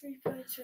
3.2.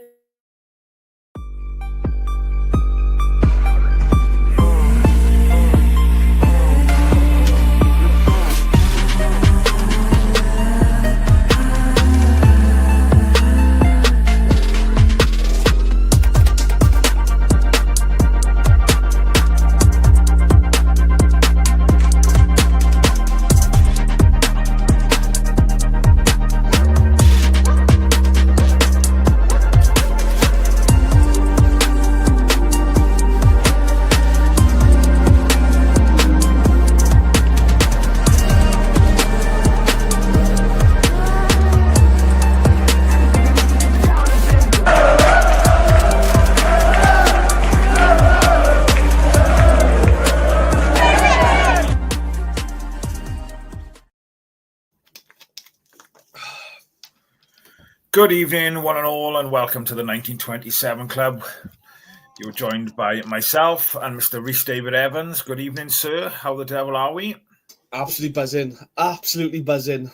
Good evening, one and all, and welcome to the 1927 Club. You're joined by myself and Mr. Rhys David Evans. Good evening, sir. How the devil are we? Absolutely buzzing. Absolutely buzzing.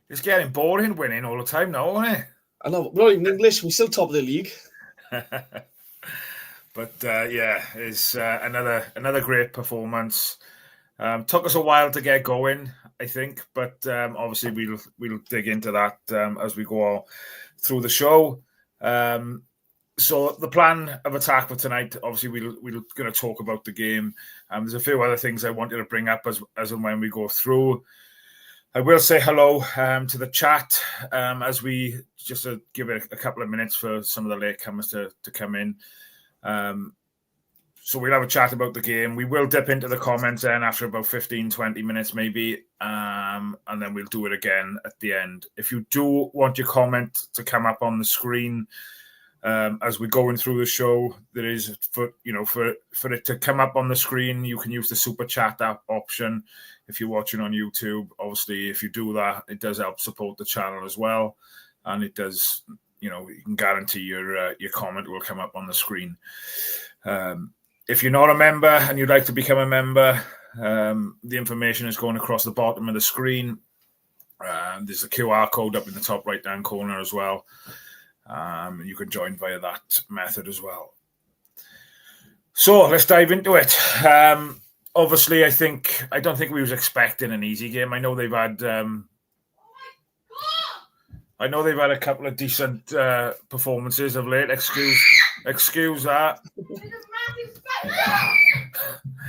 It's getting boring winning all the time now, isn't it? I know. We're not even English. We're still top of the league. But it's another great performance. Took us a while to get going, I think, but obviously we'll dig into that as we go through the show. So the plan of attack for tonight, obviously we're going to talk about the game. There's a few other things I wanted to bring up as and when we go through. I will say hello to the chat as we just give it a couple of minutes for some of the latecomers to come in. So we'll have a chat about the game. We will dip into the comments then after about 15, 20 minutes maybe, and then we'll do it again at the end. If you do want your comment to come up on the screen as we're going through the show, there is, for it to come up on the screen, you can use the super chat app option if you're watching on YouTube. Obviously, if you do that, it does help support the channel as well, and it does, you can guarantee your comment will come up on the screen. If you're not a member and you'd like to become a member, the information is going across the bottom of the screen. There's a QR code up in the top right-hand corner as well. You can join via that method as well. So let's dive into it. Obviously, I don't think we was expecting an easy game. I know they've had a couple of decent performances of late. Excuse that.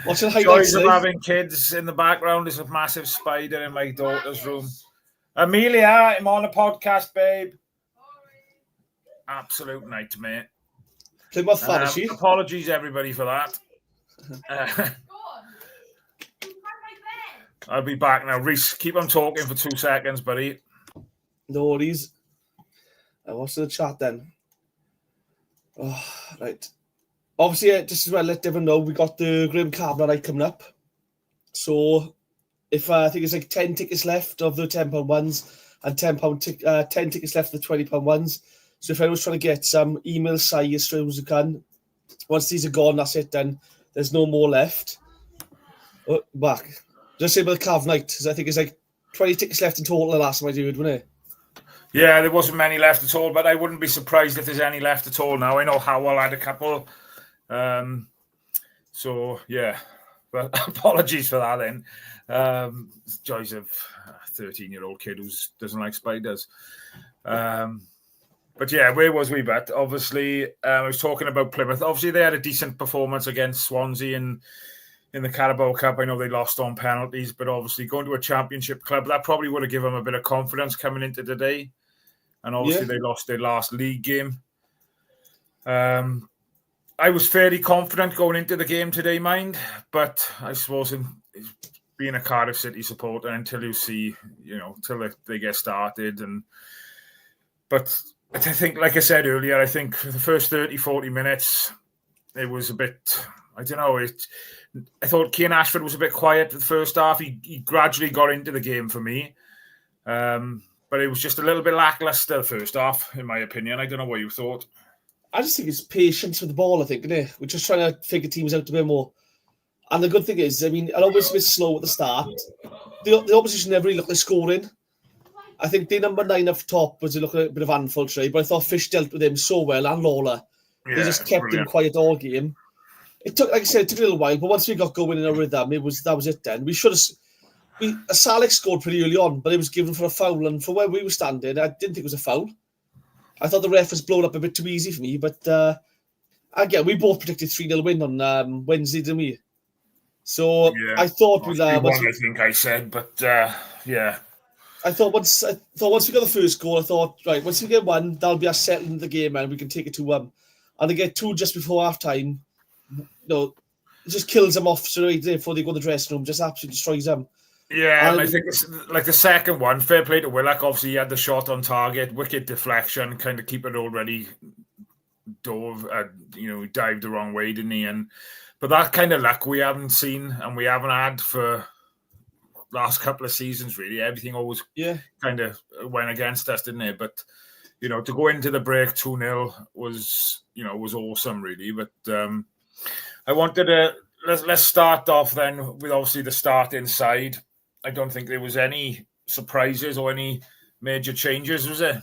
What's the Joys of having kids in the background. There's a massive spider in my daughter's room. Amelia, I'm on a podcast, babe. Absolute nightmare. Plymouth fantasy. Apologies, everybody, for that. I'll be back now. Rhys, keep on talking for 2 seconds, buddy. No worries. What's the chat then? Oh, right. Obviously, just as well, let everyone know we got the Graham Carver night coming up. So, if I think it's like 10 tickets left of the £10 ones and 10 tickets left of the £20 ones. So, if anyone's trying to get some, email Si as straight as you can. Once these are gone, that's it. Then there's no more left. Oh, back. Just say about the Carver night, because I think it's like 20 tickets left in total the last time I did, wasn't it? Yeah, there wasn't many left at all, but I wouldn't be surprised if there's any left at all now. I know Howell had a couple. So yeah, but apologies for that then. Joys of a 13-year-old kid who doesn't like spiders. But yeah, where was we? But obviously, I was talking about Plymouth. Obviously, they had a decent performance against Swansea in the Carabao Cup. I know they lost on penalties, but obviously going to a championship club, that probably would have given them a bit of confidence coming into today. And obviously they lost their last league game. I was fairly confident going into the game today, but I suppose being a Cardiff City supporter, until you see, till they get started. But I think, like I said earlier, I think for the first 30, 40 minutes, it was a bit, I don't know, I thought Keane Ashford was a bit quiet for the first half. He gradually got into the game for me. But it was just a little bit lackluster the first half, in my opinion. I don't know what you thought. I just think it's patience with the ball, I think, isn't it? We're just trying to figure teams out a bit more. And the good thing is, I mean, I know it's a bit slow at the start. The opposition never really looked like scoring. I think the number 9 up top was looking a bit of handful today, but I thought Fish dealt with him so well, and Lawler. Yeah, They just kept him quiet all game. It took, like I said, it took a little while, but once we got going in a rhythm, that was it then. Salic scored pretty early on, but it was given for a foul, and for where we were standing, I didn't think it was a foul. I thought the ref was blown up a bit too easy for me, but again, we both predicted 3-0 win on Wednesday, didn't we? So yeah. I thought we'd... I think I said, but yeah. I thought once we got the first goal, I thought, right, once we get one, that'll be us settling the game, and we can take it to 1. And they get 2 just before half-time. It just kills them off straight before they go to the dressing room, just absolutely destroys them. Yeah, and I think it's like the second one, fair play to Willock. Obviously, he had the shot on target, wicked deflection, kind of keep it already dove, dived the wrong way, didn't he? But that kind of luck we haven't seen and we haven't had for last couple of seasons, really. Everything always kind of went against us, didn't it? But, to go into the break 2-0 was awesome, really. But I wanted to, let's start off then with obviously the start inside. I don't think there was any surprises or any major changes, was there?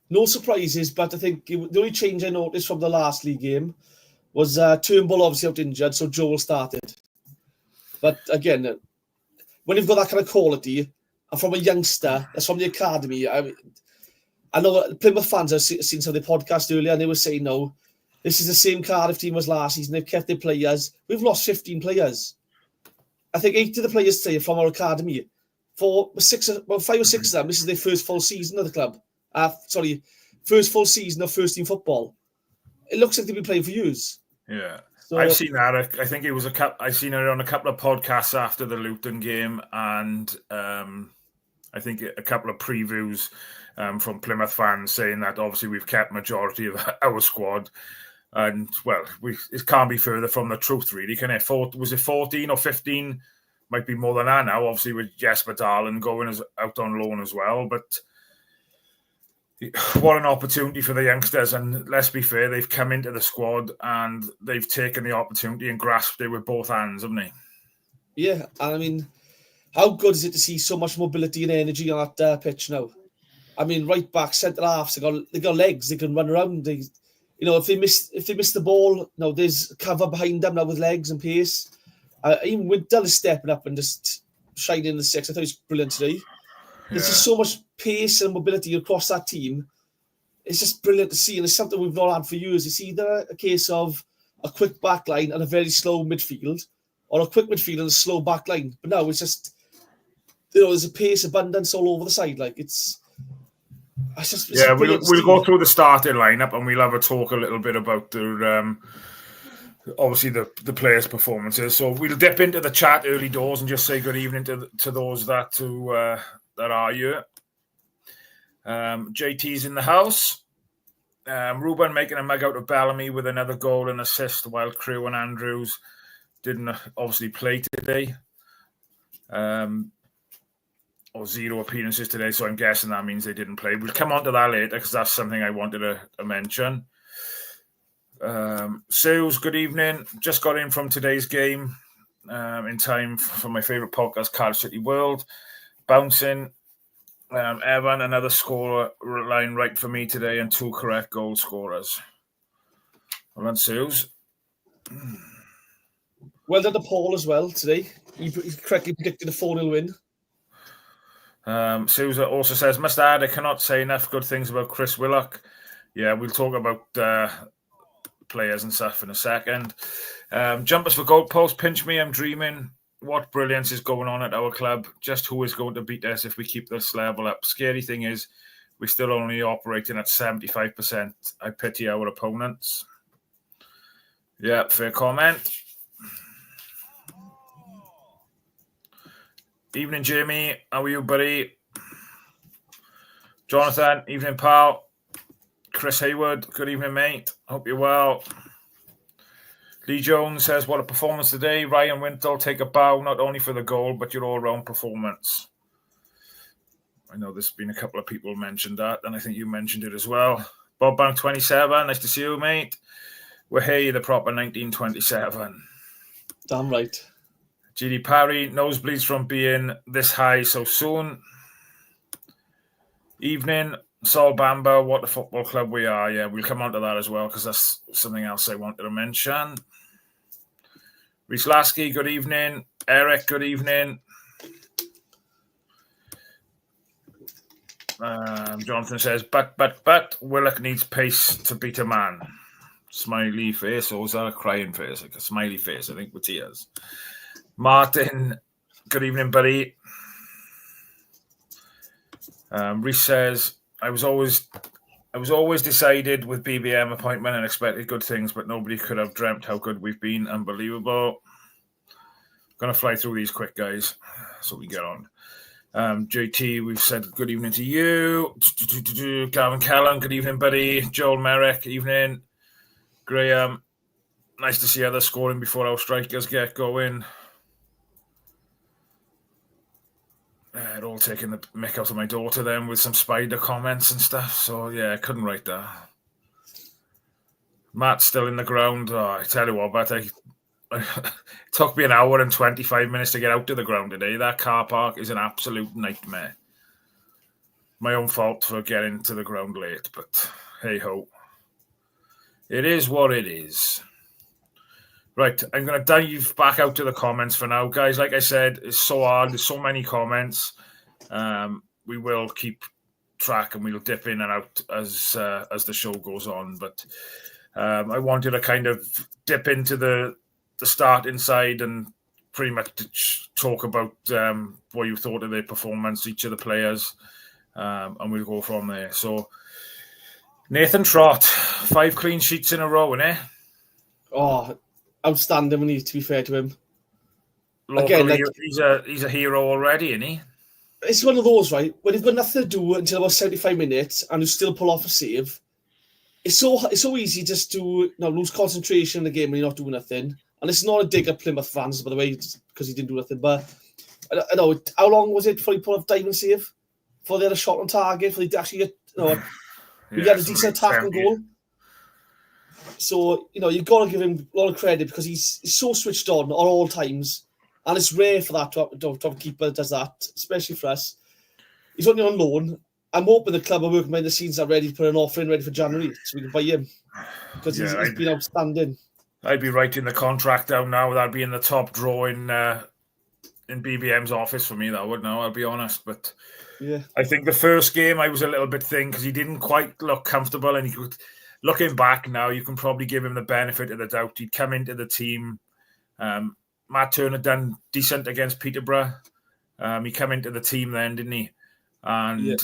No surprises, but I think the only change I noticed from the last league game was Turnbull obviously out injured, so Joel started. But again, when you've got that kind of quality, and from a youngster, that's from the academy, I know Plymouth fans have seen some of the podcast earlier, and they were saying, no, this is the same Cardiff team as last season. They've kept their players. We've lost 15 players. I think 8 of the players today are from our academy. 5 or 6 of them, this is their first full season of the club. First full season of first team football. It looks like they've been playing for years. Yeah, so, I've seen that. I think it was I've seen it on a couple of podcasts after the Luton game, and I think a couple of previews from Plymouth fans saying that obviously we've kept majority of our squad. And, well, it can't be further from the truth, really, can it? Was it 14 or 15? Might be more than that now, obviously, with Jesper Darlin going out on loan as well. But what an opportunity for the youngsters. And let's be fair, they've come into the squad and they've taken the opportunity and grasped it with both hands, haven't they? Yeah, and I mean, how good is it to see so much mobility and energy on that pitch now? I mean, right back, centre halves, they got legs, they can run around. If they miss the ball, there's cover behind them now with legs and pace. Even Wintle is stepping up and just shining in the 6. I thought he was brilliant today. There's just so much pace and mobility across that team. It's just brilliant to see, and it's something we've not had for years. It's either a case of a quick back line and a very slow midfield, or a quick midfield and a slow back line. But now it's just, there's a pace abundance all over the side. Like we'll go through the starting lineup and we'll have a talk a little bit about the obviously the players' performances. So we'll dip into the chat early doors and just say good evening to those that are here. JT's in the house. Rubin making a mug out of Bellamy with another goal and assist, while Crew and Andrews didn't obviously play today. Or 0 appearances today, so I'm guessing that means they didn't play. We'll come on to that later because that's something I wanted to mention. Sales, good evening. Just got in from today's game in time for my favourite podcast, CardiffCityWorld. Bouncing. Evan, another scorer line right for me today, and 2 correct goal scorers. Well done, Sales. Well done to Paul as well today. He correctly predicted a 4-0 win. Sousa also says, must add, I cannot say enough good things about Chris Willock. Yeah, we'll talk about players and stuff in a second. Jumpers for goalpost, pinch me, I'm dreaming. What brilliance is going on at our club? Just who is going to beat us if we keep this level up? Scary thing is, we're still only operating at 75%. I pity our opponents. Yeah, fair comment. Evening, Jamie. How are you, buddy? Jonathan, evening, pal. Chris Hayward, good evening, mate. Hope you're well. Lee Jones says, what a performance today. Ryan Wintle, take a bow, not only for the goal, but your all-round performance. I know there's been a couple of people mentioned that, and I think you mentioned it as well. Bob Bank 27, nice to see you, mate. We're here, the proper 1927. Damn right. GD Parry, nosebleeds from being this high so soon. Evening, Sol Bamba, what a football club we are. Yeah, we'll come on to that as well because that's something else I wanted to mention. Rhys Lasky, good evening. Eric, good evening. Jonathan says, but, Willock needs pace to beat a man. Smiley face, or is that a crying face? Like a smiley face, I think, with tears. Martin, good evening, buddy. Rhys says, I was always decided with BBM appointment and expected good things, but nobody could have dreamt how good we've been. Unbelievable. Going to fly through these quick, guys, so we get on. JT, we've said good evening to you. Gavin Callan, good evening, buddy. Joel Merrick, evening. Graham, nice to see others scoring before our strikers get going. I'd all taken the mick out of my daughter then with some spider comments and stuff. So, yeah, I couldn't write that. Matt's still in the ground. Oh, I tell you what, it took me an hour and 25 minutes to get out to the ground today. That car park is an absolute nightmare. My own fault for getting to the ground late, but hey-ho. It is what it is. Right, I'm going to dive back out to the comments for now. Guys, like I said, it's so hard. There's so many comments. We will keep track and we'll dip in and out as the show goes on. But I wanted to kind of dip into the start inside and pretty much talk about what you thought of their performance, each of the players, and we'll go from there. So, Nathan Trott, 5 clean sheets in a row, innit? Oh, outstanding, when to be fair to him. Locally, again, he's a hero already, isn't he? It's one of those, right? When you've got nothing to do until about 75 minutes and you still pull off a save, it's so easy just to lose concentration in the game when you're not doing nothing. And it's not a dig at Plymouth fans, by the way, because he didn't do nothing. But I know, how long was it before he pulled off diving save? Before they had a shot on target? Before they actually get, we had a decent attack and goal? So, you've got to give him a lot of credit because he's so switched on at all times. And it's rare for that to have a keeper that does that, especially for us. He's only on loan. I'm hoping the club are working behind the scenes are ready to put an offer in ready for January so we can buy him. Because he's been outstanding. I'd be writing the contract down now. That'd be in the top drawer in BBM's office for me, that would now, I'll be honest. But yeah, I think the first game I was a little bit thin because he didn't quite look comfortable. And looking back now, you can probably give him the benefit of the doubt. He'd come into the team. Matt Turner done decent against Peterborough. He came into the team then, didn't he? And,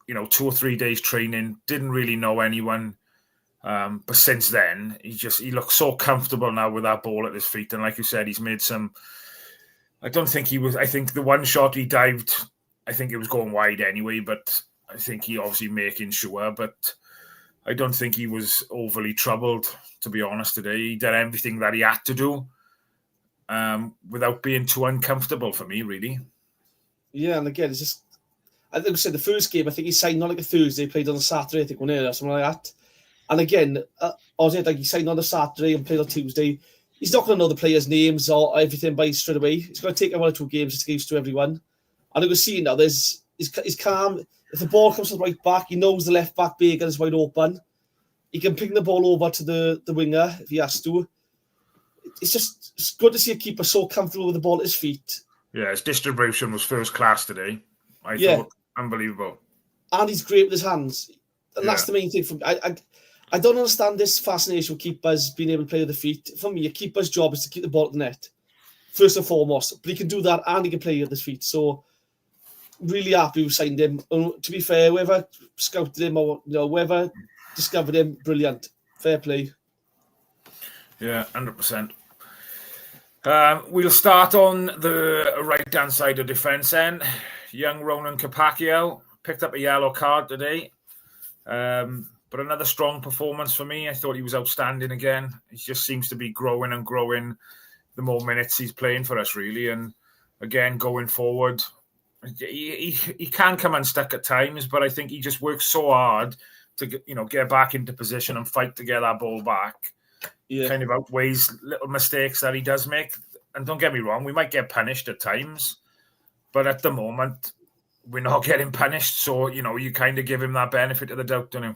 2 or 3 days training, didn't really know anyone. But since then, he looks so comfortable now with that ball at his feet. And like you said, he's made some... I think the one shot he dived, I think it was going wide anyway, but I think he obviously making sure. But I don't think he was overly troubled, to be honest, today. He did everything that he had to do without being too uncomfortable for me, really. Yeah, and again, it's just... I think I said the first game, I think he signed on like a Thursday, played on a Saturday, I think, or something like that. And again, he signed on a Saturday and played on Tuesday. He's not going to know the players' names or everything by straight away. It's going to take him 1 or 2 games to get used to everyone. And you can see now, he's calm. If the ball comes to the right back, he knows the left back Bagan is wide open. He can ping the ball over to the winger if he has to. It's good to see a keeper so comfortable with the ball at his feet. Yeah, his distribution was first class today. I thought unbelievable. And he's great with his hands. And that's the main thing for me. I don't understand this fascination with keepers being able to play with the feet. For me, a keeper's job is to keep the ball at the net, first and foremost. But he can do that and he can play with his feet. So, really happy we signed him. And to be fair, whoever scouted him or whoever discovered him, brilliant. Fair play. Yeah, 100%. We'll start on the right-hand side of defence then. Young Ronan Capaccio picked up a yellow card today. But another strong performance for me. I thought he was outstanding again. He just seems to be growing and growing the more minutes he's playing for us, really. And again, going forward, he can come unstuck at times, but I think he just works so hard to get back into position and fight to get that ball back. Yeah. Kind of outweighs little mistakes that he does make. And don't get me wrong, we might get punished at times, but at the moment, we're not getting punished. So, you kind of give him that benefit of the doubt, don't you?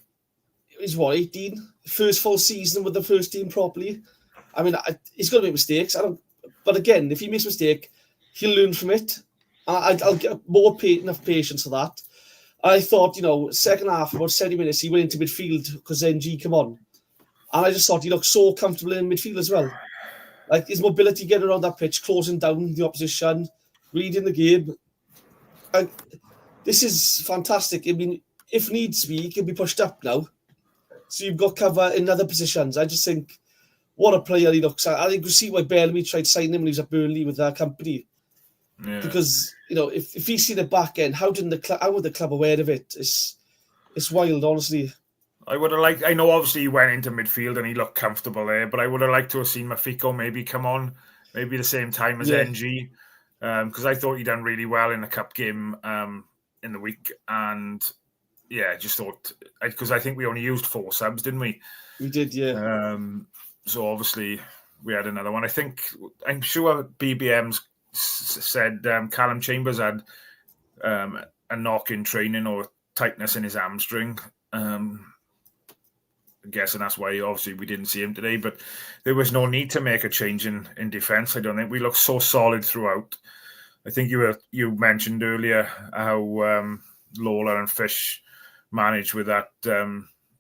He's what, 18? First full season with the first team properly. I mean, he's going to make mistakes. But again, if he makes a mistake, he'll learn from it. And I'll get enough patience for that. I thought, second half, about 70 minutes, he went into midfield because NG come on. And I just thought he looked so comfortable in midfield as well. Like his mobility getting around that pitch, closing down the opposition, reading the game. This is fantastic. I mean, if needs be, he can be pushed up now. So you've got cover in other positions. I just think, what a player he looks like. I think you see why Bellamy tried to sign him when he was at Burnley with that company. Yeah. Because, if he's seen it back end, how would the club aware of it? It's wild, honestly. I would have liked, I know obviously he went into midfield and he looked comfortable there, but I would have liked to have seen Mafiko maybe come on, maybe the same time as NG, because I thought he done really well in the cup game in the week. And yeah, just thought, because I think we only used 4 subs, didn't we? We did, yeah. So obviously we had another one. I'm sure BBM's said Callum Chambers had a knock in training or tightness in his hamstring. I'm guessing that's why obviously we didn't see him today, but there was no need to make a change in defence. I don't think we looked so solid throughout. I think you mentioned earlier how Lola and Fish managed with that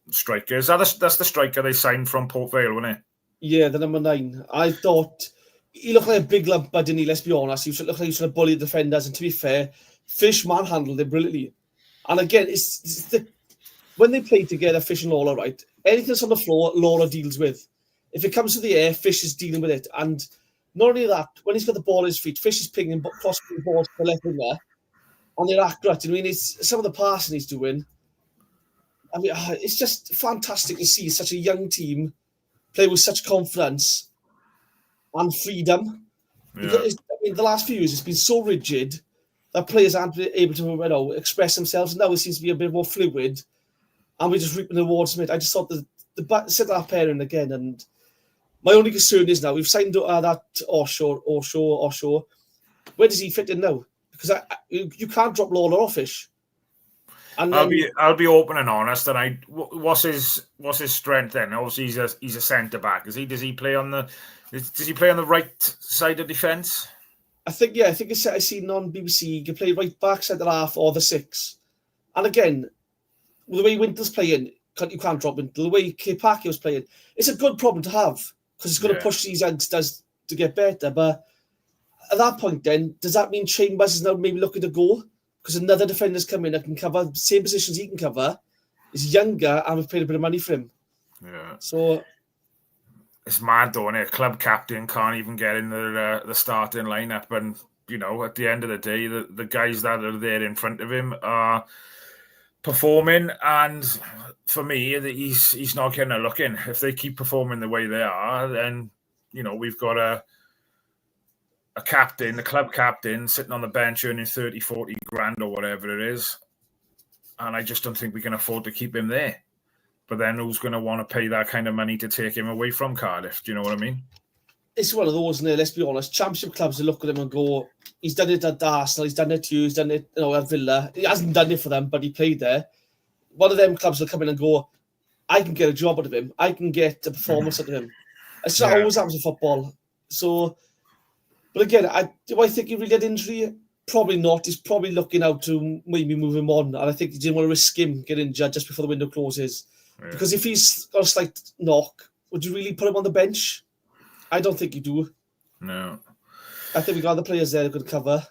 striker. That's the striker they signed from Port Vale, wasn't it? Yeah, the number 9. I thought he looked like a big lump, didn't he? Let's be honest. He looked like he was trying to bully the defenders, and to be fair, Fish manhandled him brilliantly. And again, when they play together, Fish and Lola, right? Anything that's on the floor, Lola deals with. If it comes to the air, Fish is dealing with it. And not only that, when he's got the ball at his feet, Fish is pinging crossing the balls to the left winger, and they're accurate. I mean, it's some of the passing he's doing. I mean, it's just fantastic to see such a young team play with such confidence and freedom. Yeah. Because, the last few years it's been so rigid that players aren't able to express themselves. Now it seems to be a bit more fluid, and we're just reaping the rewards from it. I just thought the centre-half pairing again, and my only concern is now we've signed that Osho. Where does he fit in now? Because you can't drop Lola off Fish. And I'll be open and honest. And what's his strength then? Obviously, he's a centre back. Does he play on the right side of defence? I think I seen on BBC he can play right back, centre half, or the 6. And again, the way Wintle's playing, you can't drop Wintle. The way Kipaki was playing, it's a good problem to have because it's going to push these youngsters to get better. But at that point, then does that mean Chambers is now maybe looking to go? Because another defender's come in that can cover the same positions he can cover, is younger, and we've paid a bit of money for him. Yeah. So it's mad, though, isn't it? Club captain can't even get in the starting lineup, and at the end of the day, the guys that are there in front of him are performing, and for me, he's not getting a look in. If they keep performing the way they are, then we've got a captain, the club captain, sitting on the bench earning 30, 40 grand or whatever it is. And I just don't think we can afford to keep him there. But then who's going to want to pay that kind of money to take him away from Cardiff? Do you know what I mean? It's one of those, isn't it? Let's be honest. Championship clubs will look at him and go, he's done it at Arsenal, he's done it to you, he's done it at Villa. He hasn't done it for them, but he played there. One of them clubs will come in and go, I can get a job out of him. I can get a performance out of him. It's just always happens in football. So... But again, do I think he really had injury? Probably not. He's probably looking out to maybe move him on. And I think he didn't want to risk him getting injured just before the window closes. Yeah. Because if he's got a slight knock, would you really put him on the bench? I don't think you do. No. I think we got other players there that could cover.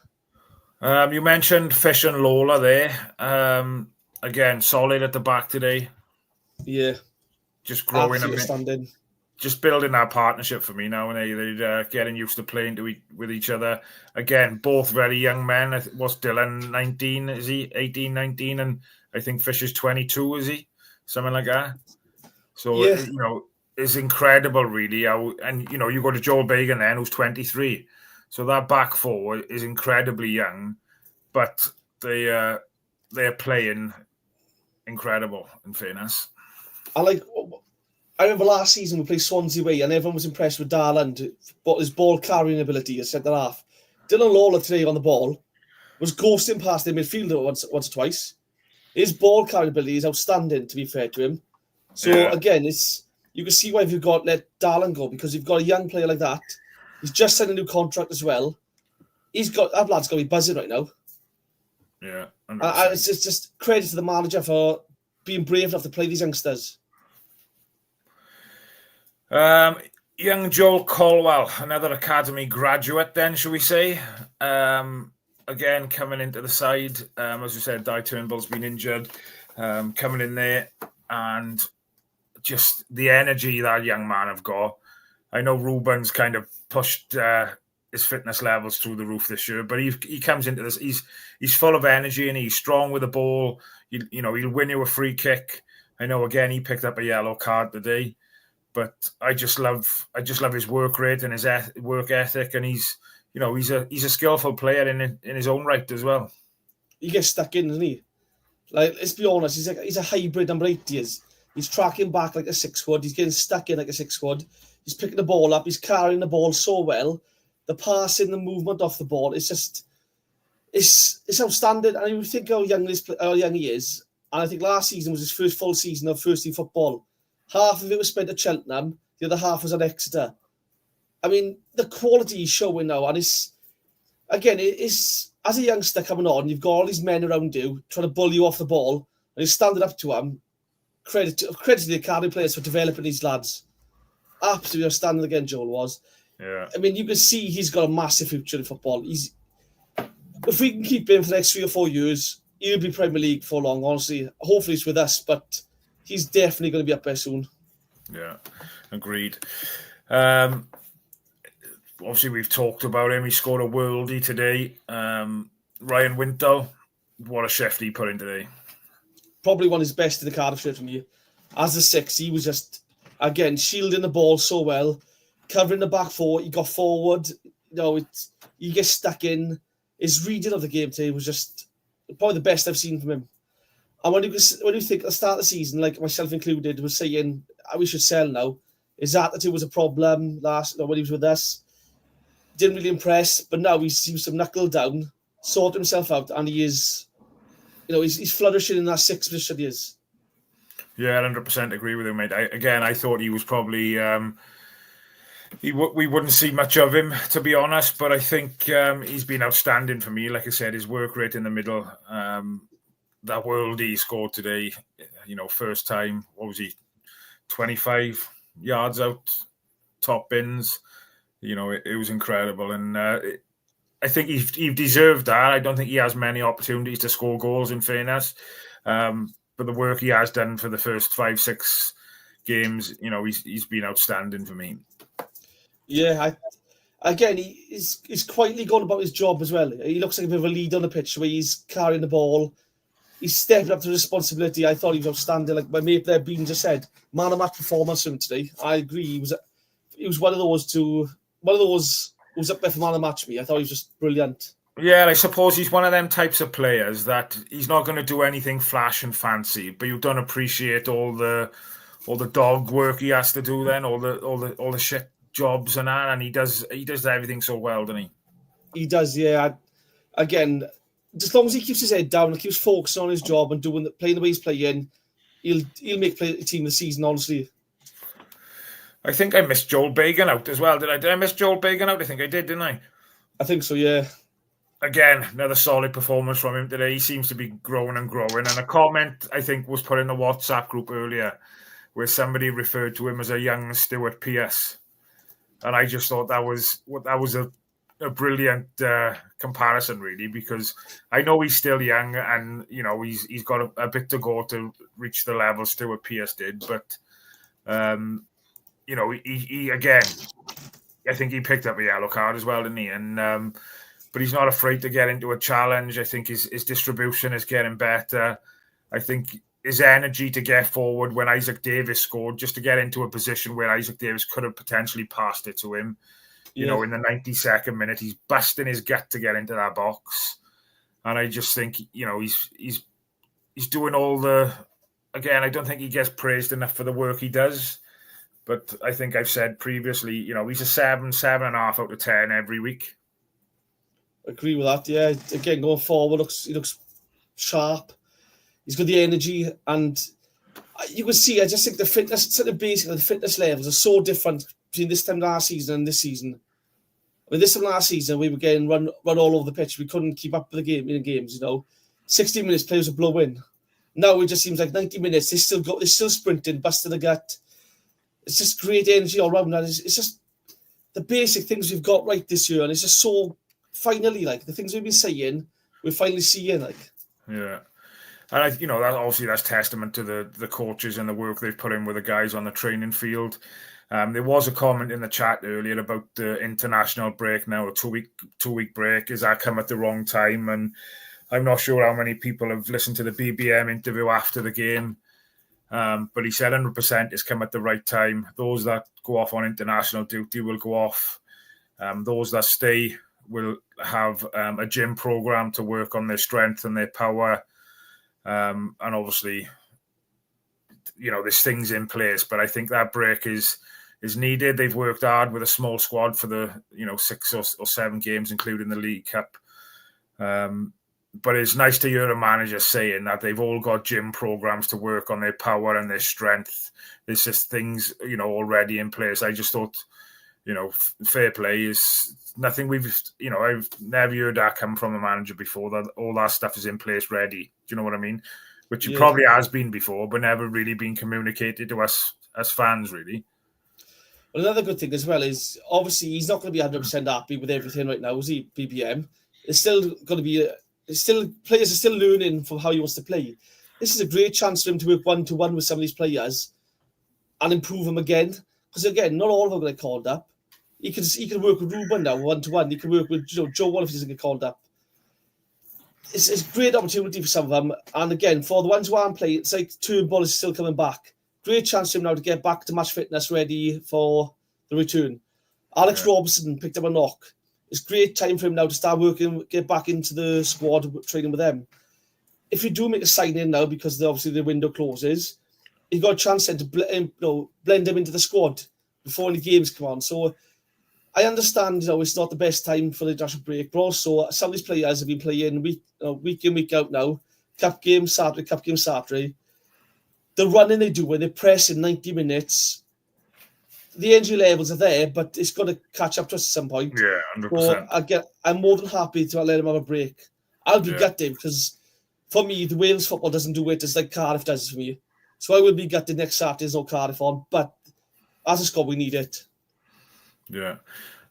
You mentioned Fish and Lola there. Again, solid at the back today. Yeah. Just growing a bit. Standing. Just building that partnership for me now, and they're getting used to playing with each other. Again, both very young men. What's Dylan, 19, is he? 18, 19, and I think Fish is 22, is he? Something like that. So, it's incredible, really. And, you go to Joel Bagan then, who's 23. So that back four is incredibly young, but they're playing incredible, in fairness. I remember last season we played Swansea away and everyone was impressed with Darland, but his ball carrying ability as centre half. Dylan Lola today on the ball, was ghosting past their midfielder once or twice. His ball carrying ability is outstanding, to be fair to him. So again, you can see why you've got let Darlan go, because you've got a young player like that. He's just signed a new contract as well. That lad's got to be buzzing right now. Yeah, and it's just credit to the manager for being brave enough to play these youngsters. Young Joel Colwill, another academy graduate then, shall we say. Again, coming into the side. As we said, Di Turnbull's been injured. Coming in there, and just the energy that young man have got. I know Rubin's kind of pushed his fitness levels through the roof this year, but he comes into this. He's full of energy and he's strong with the ball. He'll win you a free kick. I know again he picked up a yellow card today, but I just love his work rate and his work ethic, and he's a skillful player in his own right as well. He gets stuck in, doesn't he? Like, let's be honest, he's a hybrid number 8. He's tracking back like a 6 would. He's getting stuck in like a 6 would. He's picking the ball up. He's carrying the ball so well. The passing, the movement off the ball, it's outstanding. And you think how young he is. And I think last season was his first full season of first team football. Half of it was spent at Cheltenham. The other half was at Exeter. I mean, the quality he's showing now, and as a youngster coming on, you've got all these men around you trying to bull you off the ball, and he's standing up to him. Credit to the academy players for developing these lads. Absolutely outstanding again, Joel was. Yeah. I mean, you can see he's got a massive future in football. If we can keep him for the next 3 or 4 years, he'll be Premier League for long, honestly. Hopefully he's with us, but he's definitely going to be up there soon. Yeah, agreed. Obviously, we've talked about him. He scored a worldie today. Ryan Wintle, what a shift he put in today. Probably one of his best in the Cardiff shirt for me. As a 6, he was just, again, shielding the ball so well, covering the back 4. He got forward. He gets stuck in. His reading of the game today was just probably the best I've seen from him. And when you think at the start of the season, like myself included, was saying we should sell now. His attitude was a problem when he was with us. Didn't really impress, but now he seems to knuckle down, sort himself out, and he is, he's flourishing in that 6 position he is. Yeah, 100% agree with him, mate. I thought he was probably we wouldn't see much of him, to be honest, but I think he's been outstanding for me. Like I said, his work rate in the middle, that world he scored today, first time, what was he, 25 yards out, top bins. It was incredible, and I think he deserved that. I don't think he has many opportunities to score goals, in fairness, but the work he has done for the first 5-6 games, he's been outstanding for me. Yeah, he's quietly gone about his job as well. He looks like a bit of a lead on the pitch, where he's carrying the ball. He's stepping up to responsibility. I thought he was outstanding. Like my mate there, Bean, just said, man of match performance from him today. I agree. He was one of those who was up there for man of match me. I thought he was just brilliant. Yeah, I suppose he's one of them types of players that he's not going to do anything flash and fancy, but you don't appreciate all the dog work he has to do. Then all the shit jobs and that, and he does everything so well, doesn't he? He does, yeah. Again, as long as he keeps his head down and keeps focusing on his job and playing the way he's playing, he'll make the team this season, honestly. I think I missed Joel Bagan out as well. Did I miss Joel Bagan out? I think I did, didn't I? I think so, yeah. Again, another solid performance from him today. He seems to be growing and growing. And a comment, I think, was put in the WhatsApp group earlier where somebody referred to him as a young Stuart Pearce. And I just thought that was a brilliant comparison, really, because I know he's still young and, he's got a bit to go to reach the level Stuart Pearce did. But, he again, I think he picked up a yellow card as well, didn't he? And but he's not afraid to get into a challenge. I think his distribution is getting better. I think his energy to get forward when Isaac Davis scored, just to get into a position where Isaac Davis could have potentially passed it to him. In the 92nd minute, he's busting his gut to get into that box. And I just think, he's doing all the... Again, I don't think he gets praised enough for the work he does. But I think I've said previously, he's a 7.5 out of 10 every week. Agree with that. Yeah, again, going forward, he looks sharp. He's got the energy, and you can see. I just think the fitness, sort of basically, the fitness levels are so different between this time last season and this season. I mean, this time last season, we were getting run all over the pitch. We couldn't keep up with the game in games. 60 minutes, players would blow in. Now it just seems like 90 minutes. They're still sprinting, busting the gut. It's just great energy all around. And it's just the basic things we've got right this year, and it's just so finally like the things we've been saying, we're finally seeing like. Yeah. And that's testament to the coaches and the work they've put in with the guys on the training field. There was a comment in the chat earlier about the international break now, a two-week break. Is that come at the wrong time? And I'm not sure how many people have listened to the BBM interview after the game. But he said 100% it's come at the right time. Those that go off on international duty will go off. Those that stay will have a gym program to work on their strength and their power. And obviously, there's things in place, but I think that break is needed. They've worked hard with a small squad for the 6 or 7 games, including the League Cup. But it's nice to hear a manager saying that they've all got gym programs to work on their power and their strength. There's just things already in place. I just thought fair play is nothing I've never heard that come from a manager before, that all that stuff is in place ready. Do you know what I mean? Which it probably has been before, but never really been communicated to us as fans, really. Well, another good thing as well is obviously he's not going to be 100% happy with everything right now, is he, BBM? It's still going to be, players are still learning from how he wants to play. This is a great chance for him to work one-to-one with some of these players and improve them again. Because again, not all of them are going to get called up. He can work with Rubin now one-to-one. He can work with Joe Wall if he doesn't get called up. It's a great opportunity for some of them. And again, for the ones who aren't playing, it's like Turnbull is still coming back. Great chance for him now to get back to match fitness, ready for the return. Alex Robson picked up a knock. It's great time for him now to start working, get back into the squad, training with them. If you do make a sign-in now, because obviously the window closes, you've got a chance then to blend him into the squad before any games come on. So I understand, it's not the best time for the international break, but also some of these players have been playing week in, week out now. Cup game Saturday. The running they do when they press in 90 minutes, the energy levels are there, but it's got to catch up to us at some point. Yeah, 100%. So I'm more than happy to let him have a break. I'll be gutted because for me, the Wales football doesn't do it as like Cardiff does for me. So I will be gutted next Saturday. There's no Cardiff on, but as a squad, we need it. Yeah.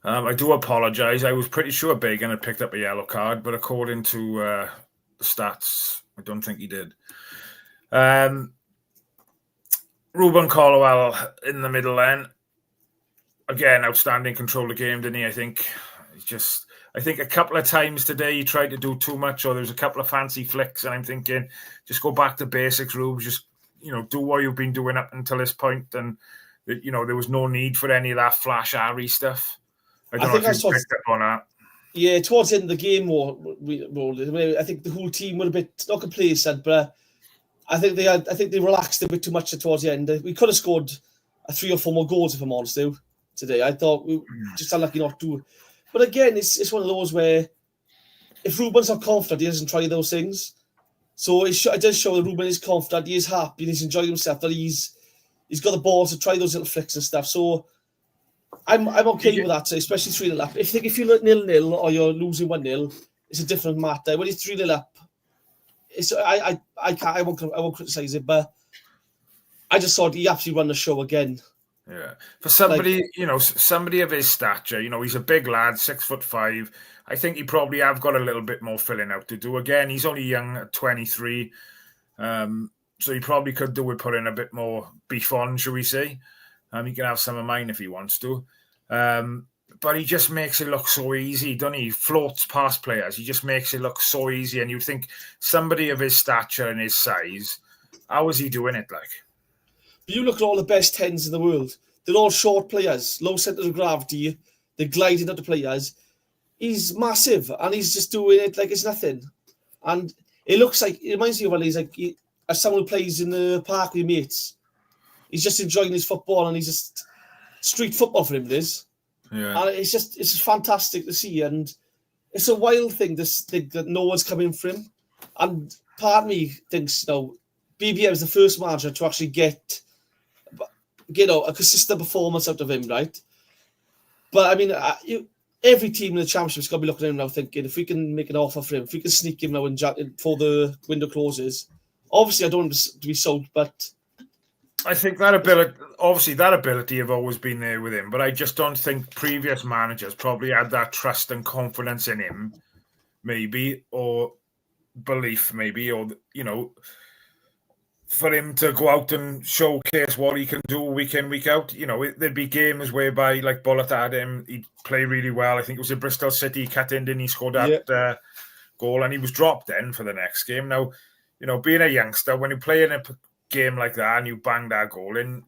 I do apologise. I was pretty sure Bagan had picked up a yellow card, but according to the stats, I don't think he did. Rubin Colwill in the middle then. Again, outstanding control of the game, didn't he? I think a couple of times today he tried to do too much, or there was a couple of fancy flicks, and I'm thinking, just go back to basics, Rubes. Just, do what you've been doing up until this point, and there was no need for any of that flash Harry stuff. I don't know if you picked up on that. Yeah, towards the end of the game, I think the whole team were a bit not complacent, but I think they relaxed a bit too much towards the end. We could have scored 3 or 4 more goals if I'm honest today. I thought we just unlucky not to. But again, it's one of those where if Rubin's not confident, he doesn't try those things. So it does show that Rubin is confident, he is happy, and he's enjoying himself, that he's got the balls to try those little flicks and stuff. So I'm okay with that, especially 3-0 up. If you're 0-0 or you're losing 1-0, it's a different matter. When it's 3-0 up, I won't criticise it, but I just thought he absolutely run the show again. Yeah, for somebody, somebody of his stature, he's a big lad, 6'5". I think he probably have got a little bit more filling out to do. Again, he's only young at 23, so he probably could do with putting a bit more beef on, shall we say? He can have some of mine if he wants to, but he just makes it look so easy, doesn't he? He floats past players. He just makes it look so easy, and you think somebody of his stature and his size, how is he doing it? Like, you look at all the best 10s in the world. They're all short players, low centre of gravity. They're gliding at the players. He's massive, and he's just doing it like it's nothing. And it reminds me of when he's like as someone who plays in the park with mates. He's just enjoying his football, and he's just street football for him. It is, and it's just fantastic to see. And it's a wild thing, this thing that no one's coming for him. And part of me thinks, BBM is the first manager to actually get a consistent performance out of him, right? But I mean, every team in the Championship's got to be looking at him now thinking, if we can make an offer for him, if we can sneak him now before the window closes. Obviously, I don't want to be sold, but I think that ability have always been there with him, but I just don't think previous managers probably had that trust and confidence in him, maybe, or belief, maybe, or, for him to go out and showcase what he can do week in, week out. There'd be games whereby, like, Bullet had him, he'd play really well. I think it was at Bristol City, he cut in, didn't he? Scored that goal, and he was dropped in for the next game. Now, being a youngster, when you play in a game like that and you bang that goal in,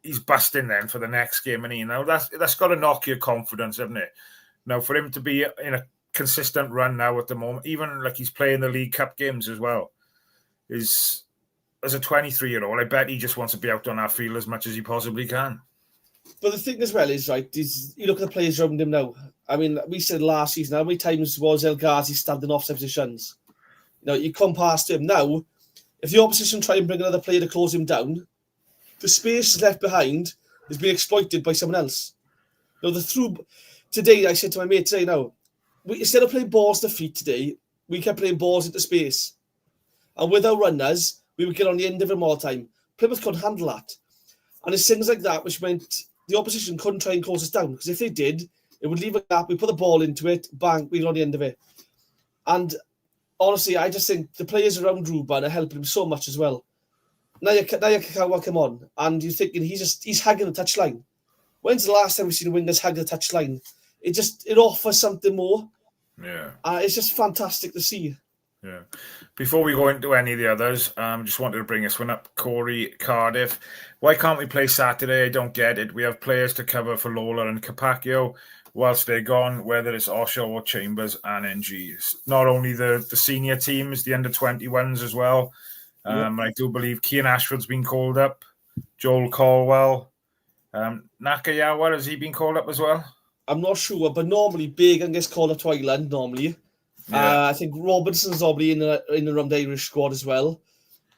he's busting then for the next game, and that's got to knock your confidence, hasn't it? Now, for him to be in a consistent run now at the moment, even like he's playing the League Cup games as well, as a 23-year-old, I bet he just wants to be out on our field as much as he possibly can. But the thing as well is, right, you look at the players around him now. I mean, we said last season, how many times was El Ghazi standing offside positions? You come past him now. If the opposition try and bring another player to close him down, the space left behind is being exploited by someone else. Today, I said to my mate today, instead of playing balls to feet today, we kept playing balls into space. And with our runners, we would get on the end of them all the time. Plymouth couldn't handle that. And it's things like that which meant the opposition couldn't try and close us down, because if they did, it would leave a gap, we put the ball into it, bang, we got on the end of it. And honestly, I just think the players around Rubin are helping him so much as well. Naya Kakawa come on, and you're thinking he's hugging the touchline. When's the last time we've seen the wingers hug the touchline? It offers something more. Yeah. It's just fantastic to see. Yeah. Before we go into any of the others, just wanted to bring this one up. Corey, Cardiff. Why can't we play Saturday? I don't get it. We have players to cover for Lola and Capaccio whilst they're gone, whether it's Osho or Chambers and NGs. Not only the senior teams, the under-21s as well. I do believe Cian Ashford's been called up. Joel Colwill. Nakayawa, has he been called up as well? I'm not sure, but normally Bagan gets called up to Ireland, normally. Yeah. I think Robinson's probably in the around the Irish squad as well.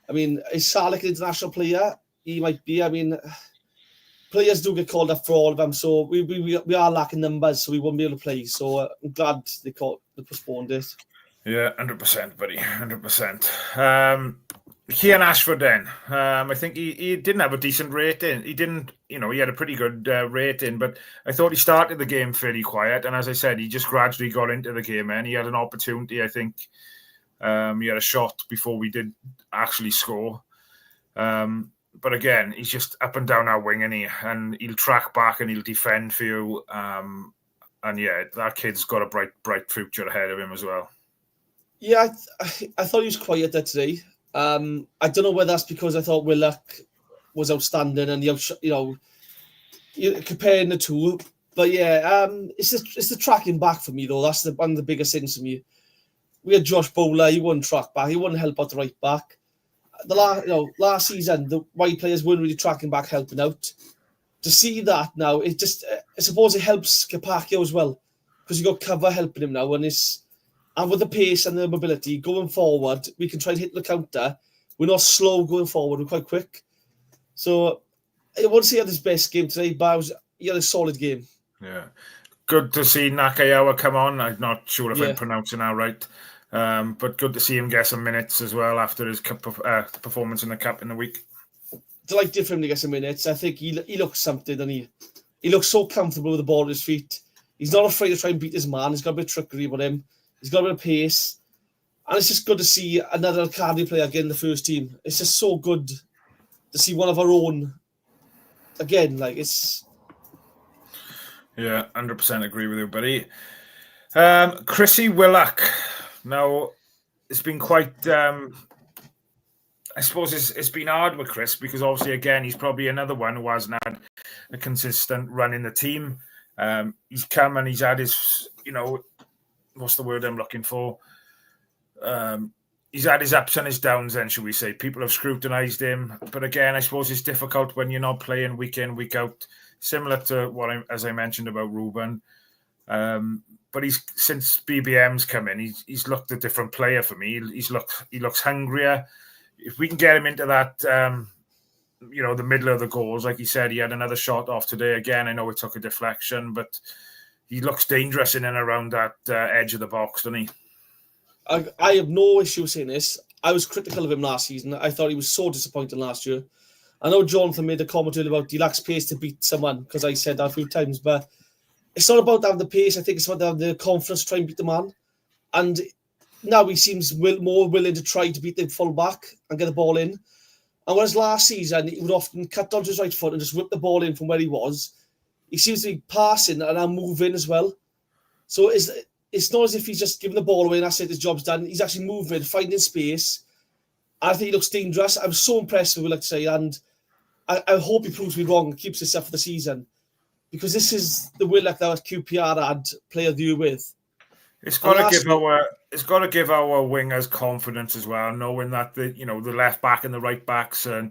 I mean, is Salic an international player? He might be. I mean, players do get called up for all of them, so we are lacking numbers, so we won't be able to play. So I'm glad they postponed it. Yeah, 100%, buddy, 100%. Cian Ashford then. I think he didn't have a decent rating. He didn't, he had a pretty good rating, but I thought he started the game fairly quiet. And as I said, he just gradually got into the game, and he had an opportunity. I think he had a shot before we did actually score. But again, he's just up and down our wing, and he'll track back and he'll defend for you. And yeah, that kid's got a bright future ahead of him as well. Yeah, I thought he was quiet there today. I don't know whether that's because I thought Willock was outstanding, and comparing the two. But yeah, it's the tracking back for me though. That's one of the biggest things for me. We had Josh Bowler, he wouldn't track back, he wouldn't help out the right back. Last season the wide players weren't really tracking back, helping out. To see that now, I suppose it helps Capaccio as well, because you got cover helping him now, and with the pace and the mobility going forward, we can try and hit the counter. We're not slow going forward, we're quite quick. So I want to see he had his best game today, but he had a solid game. Yeah. Good to see Nakayawa come on. I'm not sure if I'm pronouncing that right. But good to see him get some minutes as well after his cup performance in the Cup in the week. Delighted for him to get some minutes. I think he looks something, and he looks so comfortable with the ball at his feet. He's not afraid to try and beat his man. He's got a bit of trickery with him. He's got a bit of pace. And it's just good to see another Cardiff player again in the first team. It's just so good to see one of our own again. Yeah, 100% agree with you, buddy. Chrissy Willock. Now, it's been quite... I suppose it's been hard with Chris, because obviously, again, he's probably another one who hasn't had a consistent run in the team. He's come and he's had his, what's the word I'm looking for? He's had his ups and his downs then, should we say. People have scrutinised him. But again, I suppose it's difficult when you're not playing week in, week out, similar to as I mentioned about Rubin. but he's since BBM's come in, he's looked a different player for me. He looks hungrier. If we can get him into that, the middle of the goals, like he said, he had another shot off today. Again, I know it took a deflection, but he looks dangerous in and around that edge of the box, doesn't he? I have no issue saying this. I was critical of him last season. I thought he was so disappointing last year. I know Jonathan made a comment earlier about he lacks pace to beat someone, because I said that a few times, but it's not about having the pace. I think it's about having the confidence to try and beat the man. And now he seems more willing to try to beat the full-back and get the ball in. And whereas last season, he would often cut down to his right foot and just whip the ball in from where he was, he seems to be passing and now moving as well. So it's not as if he's just giving the ball away and that's it, his job's done. He's actually moving, finding space. I think he looks dangerous. I'm so impressed with Willock today, and I hope he proves me wrong and keeps this up for the season, because this is the Willock that QPR had player of the year with. It's got to give our wingers confidence as well, knowing that the left back and the right backs are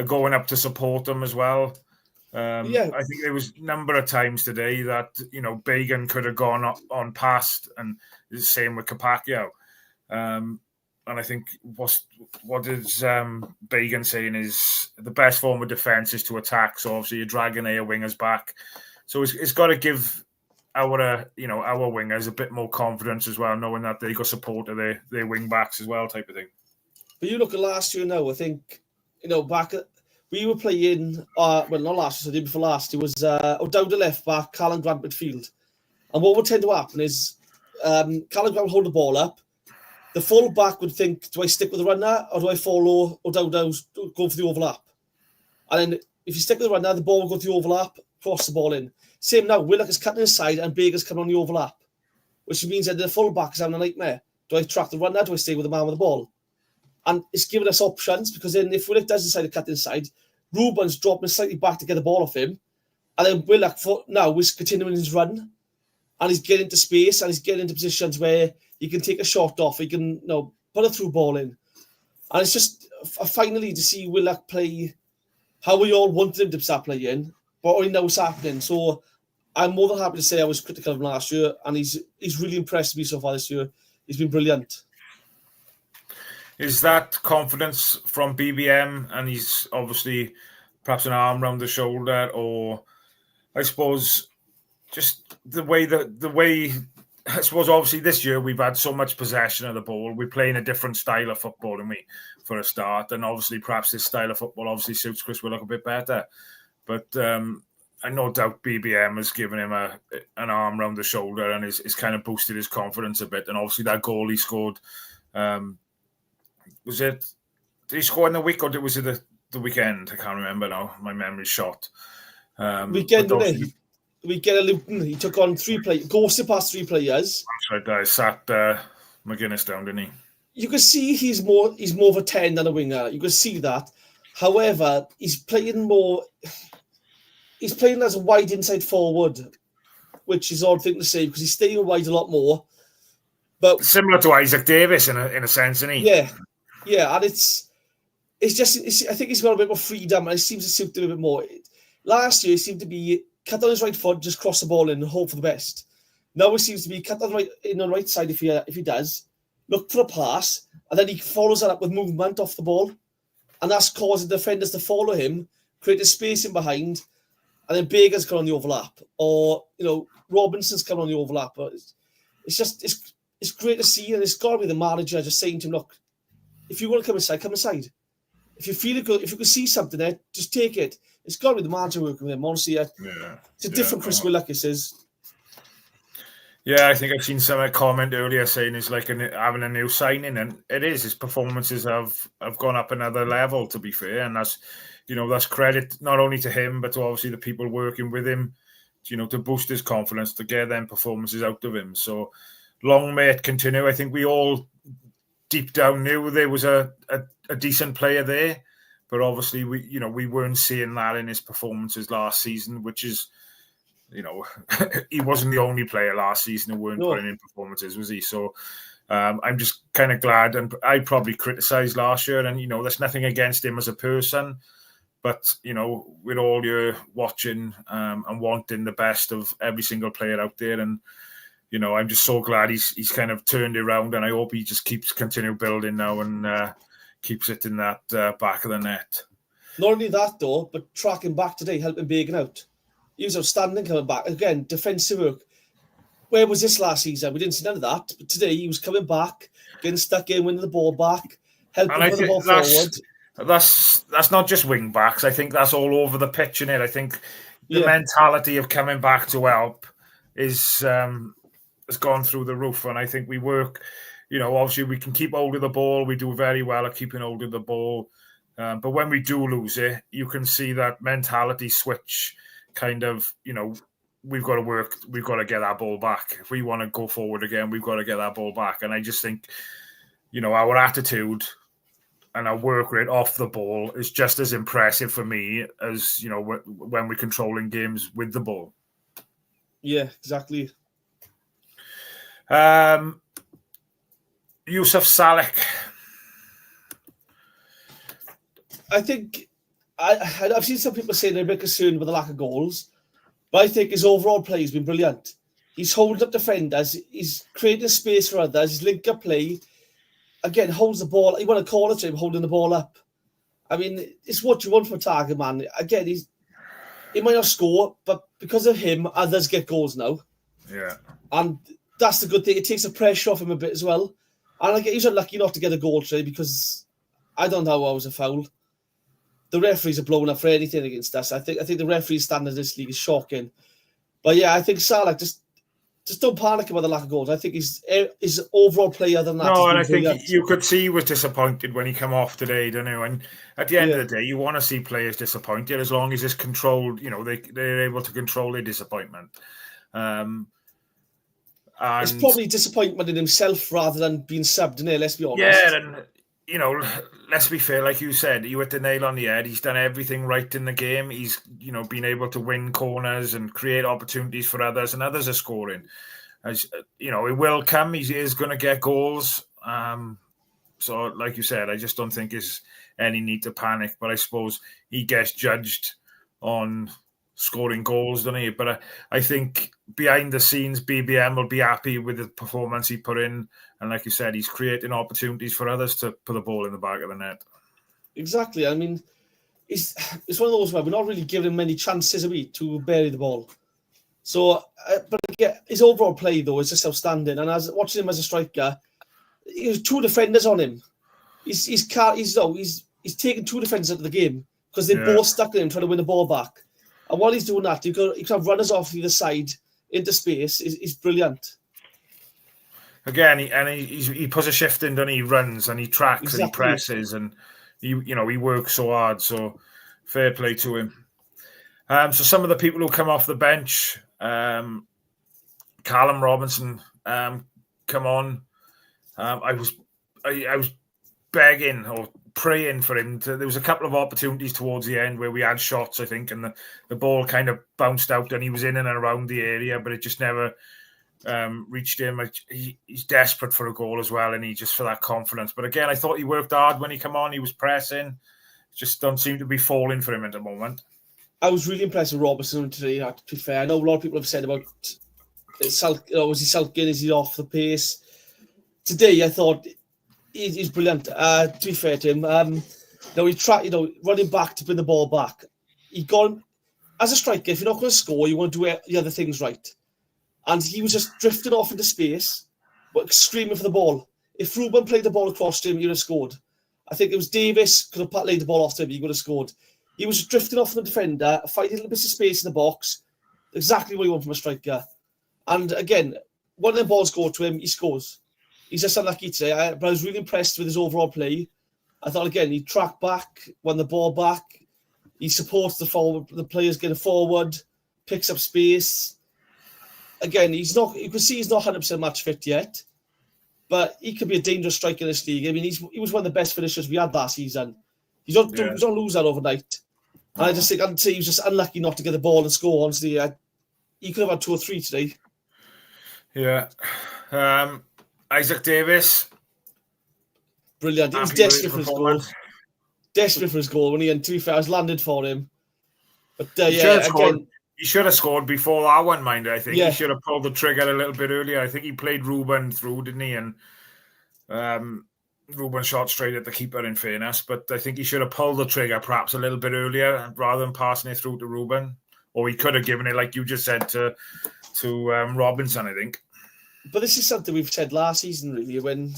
going up to support them as well. I think there was a number of times today that Bagan could have gone on past, and the same with Capaccio. And I think what is Bagan saying is the best form of defence is to attack. So obviously you're dragging our wingers back. So it's got to give our wingers a bit more confidence as well, knowing that they got support of their wing backs as well, type of thing. But you look at last year now, I think, we were playing, not last year, so the year before last, it was O'Dowd left back, Callum Grant midfield. And what would tend to happen is Callum Grant would hold the ball up. The full back would think, do I stick with the runner or do I follow O'Dowd, go for the overlap? And then if you stick with the runner, the ball will go to the overlap, cross the ball in. Same now, Willock is cutting inside and Baker's coming on the overlap, which means that the full back is having a nightmare. Do I track the runner? Do I stay with the man with the ball? And it's giving us options, because then if Willock does decide to cut inside, Rubin's dropping slightly back to get the ball off him. And then Willock now is continuing his run, and he's getting into space and he's getting into positions where he can take a shot off, he can put a through ball in. And it's just finally to see Willock play how we all wanted him to start playing, but already know what's happening. So I'm more than happy to say I was critical of him last year, and he's really impressed me so far this year. He's been brilliant. Is that confidence from BBM, and he's obviously perhaps an arm round the shoulder, or I suppose just the way I suppose obviously this year we've had so much possession of the ball. We're playing a different style of football than we for a start, and obviously perhaps this style of football obviously suits Chris Willock a bit better. But I no doubt BBM has given him an arm round the shoulder and is kind of boosted his confidence a bit. And obviously that goal he scored, did he score in the week or was it the weekend? I can't remember now. My memory's shot. Weekend, we get a Luton. He took on ghosted past three players. That's right. I sat McGuinness down, didn't he? You can see he's more of a 10 than a winger. You can see that. However, he's playing as a wide inside forward, which is an odd thing to say because he's staying wide a lot more. But similar to Isaac Davis in a sense, isn't he? Yeah, and it's I think he's got a bit more freedom and it seems to suit him a bit more. Last year, he seemed to be cut on his right foot, just cross the ball in and hope for the best. Now it seems to be cut on the right side if he does, look for a pass, and then he follows that up with movement off the ball, and that's causing defenders to follow him, create a space in behind, and then Baker's come on the overlap, or Robinson's come on the overlap. But it's great to see, and it's got to be the manager just saying to him, look, if you want to come inside, come inside. If you feel good, if you can see something there, just take it. It's got to be the manager working with him. Honestly, it's a different Chris Willock, it is. Yeah, I think I've seen some comment earlier saying it's like having a new signing, and it is. His performances have gone up another level, to be fair, and that's credit not only to him but to obviously the people working with him, to boost his confidence, to get them performances out of him. So long may it continue. I think we all deep down knew there was a decent player there, but obviously we weren't seeing that in his performances last season, which is. He wasn't the only player last season who weren't putting in performances, was he? So I'm just kind of glad, and I probably criticised last year, and there's nothing against him as a person, but we're all here watching and wanting the best of every single player out there, and I'm just so glad he's kind of turned it around, and I hope he just keeps continue building now and keeps it in that back of the net. Not only that, though, but tracking back today, helping Bacon out. He was outstanding coming back. Again, defensive work. Where was this last season? We didn't see none of that. But today, he was coming back, getting stuck in, winning the ball back, helping with the ball forward. That's not just wing backs. I think that's all over the pitch, innit? I think the mentality of coming back to help has gone through the roof. And I think we work, obviously we can keep hold of the ball. We do very well at keeping hold of the ball. But when we do lose it, you can see that mentality switch kind of, we've got to work. We've got to get that ball back. If we want to go forward again, we've got to get that ball back. And I just think, our attitude and our work rate off the ball is just as impressive for me as, when we're controlling games with the ball. Yeah, exactly. Yousef Salic. I think I've seen some people saying they're a bit concerned with the lack of goals, but I think his overall play has been brilliant. He's holding up defenders, he's creating space for others, his link-up play, again, holds the ball. You want to call it to him holding the ball up. I mean, it's what you want from a target man. Again, he might not score, but because of him, others get goals now. Yeah. And that's the good thing. It takes the pressure off him a bit as well. And he's unlucky not to get a goal today because I don't know how it was a foul. The referees are blowing up for anything against us. I think the referee standard in this league is shocking. But yeah, I think Salah just don't panic about the lack of goals. I think his overall play other than that. No, and I think you could see he was disappointed when he came off today, don't you? And at the end of the day, you want to see players disappointed as long as it's controlled. They're able to control their disappointment. And it's probably disappointment in himself rather than being subbed in it. Let's be honest. Yeah, and let's be fair. Like you said, you hit the nail on the head. He's done everything right in the game. He's been able to win corners and create opportunities for others, and others are scoring. As it will come. He is going to get goals. So, like you said, I just don't think there's any need to panic. But I suppose he gets judged on scoring goals, doesn't he? But I think behind the scenes, BBM will be happy with the performance he put in. And like you said, he's creating opportunities for others to put the ball in the back of the net. Exactly. I mean, it's one of those where we're not really giving him many chances a week to bury the ball. So, but again, his overall play, though, is just outstanding. And as watching him as a striker, there's two defenders on him. He's taken two defenders out of the game because they're both stuck in him trying to win the ball back. And while he's doing that, you can have runners off either side into space. Is brilliant. Again, he puts a shift in, doesn't he? He runs and he tracks and he presses and he works so hard. So fair play to him. So some of the people who come off the bench, Callum Robinson, come on. I was begging or praying for him. There was a couple of opportunities towards the end where we had shots, I think, and the ball kind of bounced out and he was in and around the area, but it just never reached him. He's desperate for a goal as well, and he just for that confidence. But again, I thought he worked hard when he came on. He was pressing. Just don't seem to be falling for him at the moment. I was really impressed with Robertson today, to be fair. I know a lot of people have said about was he sulking? Is he off the pace? Today, I thought he's brilliant. To be fair to him, he tried, running back to bring the ball back. He got as a striker. If you're not going to score, you want to do the other things right. And he was just drifting off into space, but screaming for the ball. If Rubin played the ball across to him, he would have scored. I think it was Davis could have laid the ball off to him, he would have scored. He was drifting off from the defender, finding a little bit of space in the box. Exactly what you want from a striker. And again, when the balls go to him, he scores. He's just unlucky today. But I was really impressed with his overall play. I thought, again, he tracked back, won the ball back. He supports the players getting forward, picks up space. Again, you can see he's not 100% match fit yet, but he could be a dangerous striker in this league. I mean, he was one of the best finishers we had last season. You don't lose that overnight. And I just think he was just unlucky not to get the ball and score. Honestly, he could have had 2 or 3 today. Yeah. Isaac Davis. Brilliant. He was desperate for his goal. Desperate for his goal when to be fair, I was landed for him. But again, He should have scored before that one, mind. I think Yeah. he should have pulled the trigger a little bit earlier. I think he played Rubin through, didn't he? And Rubin shot straight at the keeper, in fairness. But I think he should have pulled the trigger perhaps a little bit earlier rather than passing it through to Rubin. Or he could have given it, like you just said, to Robinson, I think. But this is something we've said last season, really, when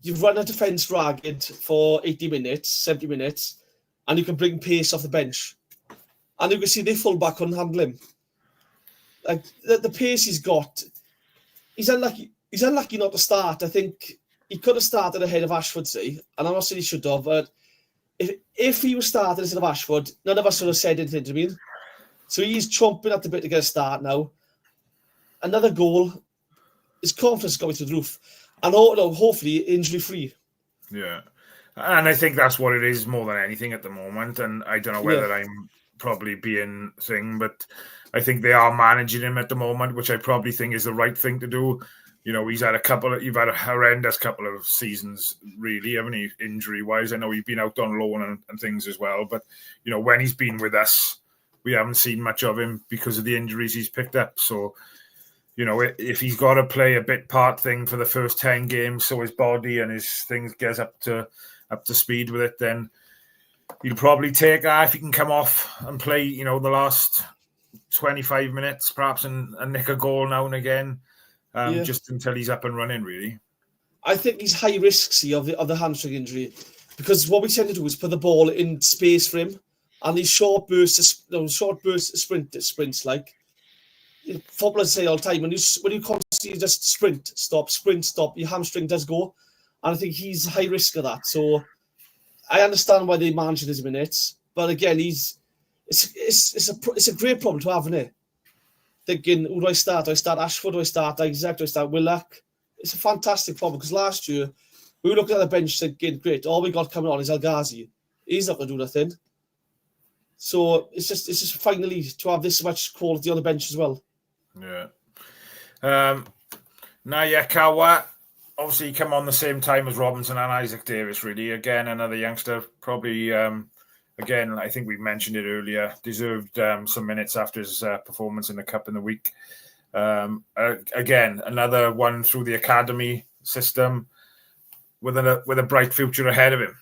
you've run a defence ragged for 80 minutes, 70 minutes, and you can bring pace off the bench. And you can see the fullback couldn't handle him. Like the pace he's got, he's unlucky. He's unlucky not to start. I think he could have started ahead of Ashford, say, and I'm not saying he should have, but if he was started instead of Ashford, none of us would have said anything to me. So he's chomping at the bit to get a start now. Another goal. His confidence is going through the roof. And hopefully injury-free. Yeah. And I think that's what it is more than anything at the moment. And I don't know whether I'm probably being thing, but I think they are managing him at the moment, which I probably think is the right thing to do. You know, you've had a horrendous couple of seasons, really, haven't you, injury-wise? I know he's been out on loan and things as well. But, you know, when he's been with us, we haven't seen much of him because of the injuries he's picked up. So, you know, if he's got to play a bit part thing for the first 10 games, so his body and his things gets up to speed with it, then he'll probably take that if he can come off and play, you know, the last 25 minutes, perhaps, and nick a goal now and again, just until he's up and running, really. I think he's high risk, of the hamstring injury, because what we tend to do is put the ball in space for him, and these short bursts sprints, like footballers say all the time, when you constantly just sprint, stop, your hamstring does go. And I think he's high risk of that. So I understand why they manage his minutes. But again, it's a great problem to have, isn't it? Thinking, who do I start? Do I start Ashford? Do I start Isaac? Do I start Willock? It's a fantastic problem because last year we were looking at the bench thinking, great, all we got coming on is El Ghazi. He's not going to do nothing. So it's just finally to have this much quality on the bench as well. Yeah. Kawa, obviously he come on the same time as Robinson and Isaac Davis, really. Again, another youngster, probably, again, I think we mentioned it earlier, deserved some minutes after his performance in the Cup in the week. Again, another one through the academy system with a bright future ahead of him.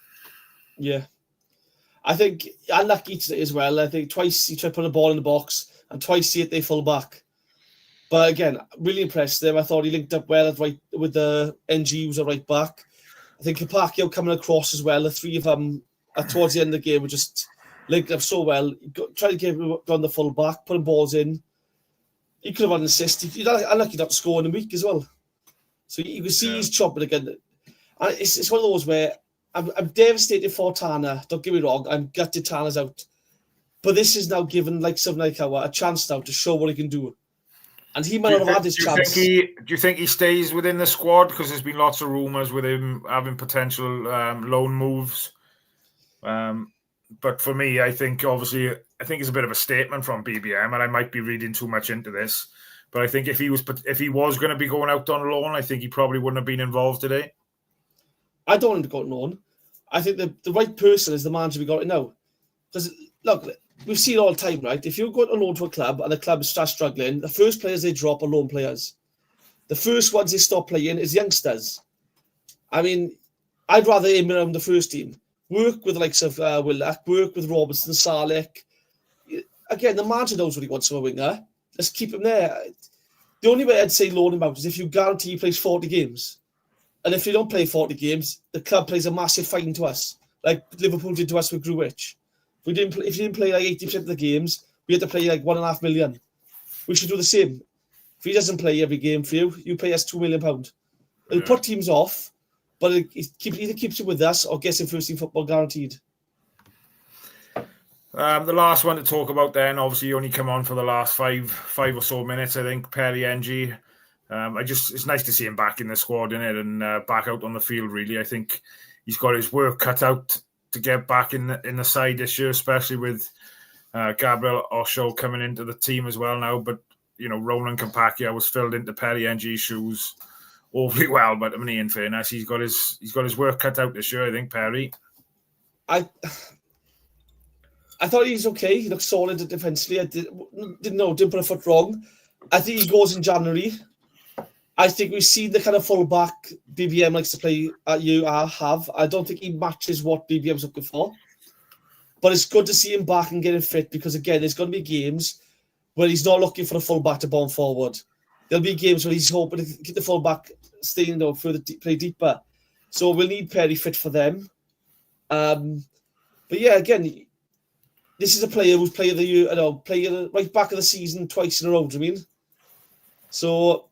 Yeah. I think unlucky today as well. I think twice he tried to put a ball in the box and twice he hit their full back. But again, really impressed them. I thought he linked up well with the NG, who's a right back. I think Capaccio coming across as well. The three of them towards the end of the game were just linked up so well. Tried to get him on the full back, putting balls in. He could have had an assist. He's unlucky not to score in a week as well. So you can see he's chopping again. And it's one of those where I'm devastated for Tana. Don't get me wrong. I'm gutted Tana's out. But this is now given something like a chance now to show what he can do. And he might not have had his chance. Do you think he stays within the squad? Because there's been lots of rumours with him having potential loan moves. But for me, I think it's a bit of a statement from BBM, and I might be reading too much into this. But I think if he was going to be going out on loan, I think he probably wouldn't have been involved today. I don't want him to go on loan. I think the right person is the manager we got right now. Because look, we've seen all the time, right? If you go on loan to a club and the club starts struggling, the first players they drop are loan players. The first ones they stop playing is youngsters. I mean, I'd rather aim around the first team. Work with the likes of Willock, work with Robertson, Salic. Again, the manager knows what he wants from a winger. Let's keep him there. The only way I'd say loan him out is if you guarantee he plays 40 games. And if you don't play 40 games, the club plays a massive fine to us, like Liverpool did to us with Gruitch. If you didn't play 80% of the games, we had to play $1.5 million. We should do the same. If he doesn't play every game for you, you pay us £2 million. It'll put teams off, but it either keeps him with us or gets him first team football guaranteed. The last one to talk about then, obviously, only come on for the last five or so minutes, I think, Perry NG. It's nice to see him back in the squad, innit, and back out on the field, really. I think he's got his work cut out to get back in the side this year, especially with Gabriel Osho coming into the team as well now. But, Roland Campacchia was filled into Perry NG's shoes awfully well. But, in fairness, he's got his work cut out this year, I think, Perry. I thought he's okay. He looked solid defensively. I didn't put a foot wrong. I think he goes in January. I think we've seen the kind of fullback BBM likes to play at have. I don't think he matches what BBM's looking for. But it's good to see him back and getting fit because, again, there's going to be games where he's not looking for a fullback to bomb forward. There'll be games where he's hoping to get the fullback staying further, play deeper. So we'll need Perry fit for them. But yeah, again, this is a player who's player of the year, player right back of the season twice in a row. Do you mean? So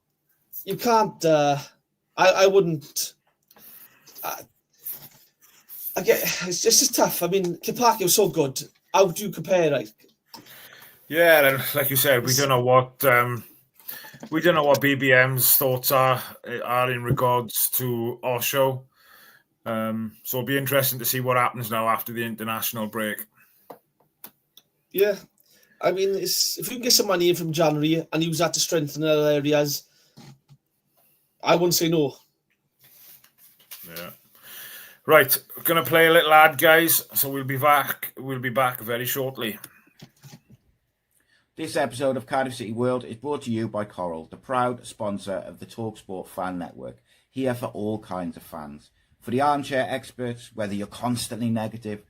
you can't. I wouldn't. Again, it's just tough. I mean, Kipaki was so good. How do you compare? Like, yeah, and like you said, we don't know what BBM's thoughts are in regards to Osho. So it'll be interesting to see what happens now after the international break. Yeah, I mean, if you can get some money in from January and use that to strengthen other areas, I wouldn't say no. Yeah. Right, we're going to play a little ad, guys. So we'll be back. We'll be back very shortly. This episode of Cardiff City World is brought to you by Coral, the proud sponsor of the TalkSport Fan Network. Here for all kinds of fans. For the armchair experts, whether you're constantly negative,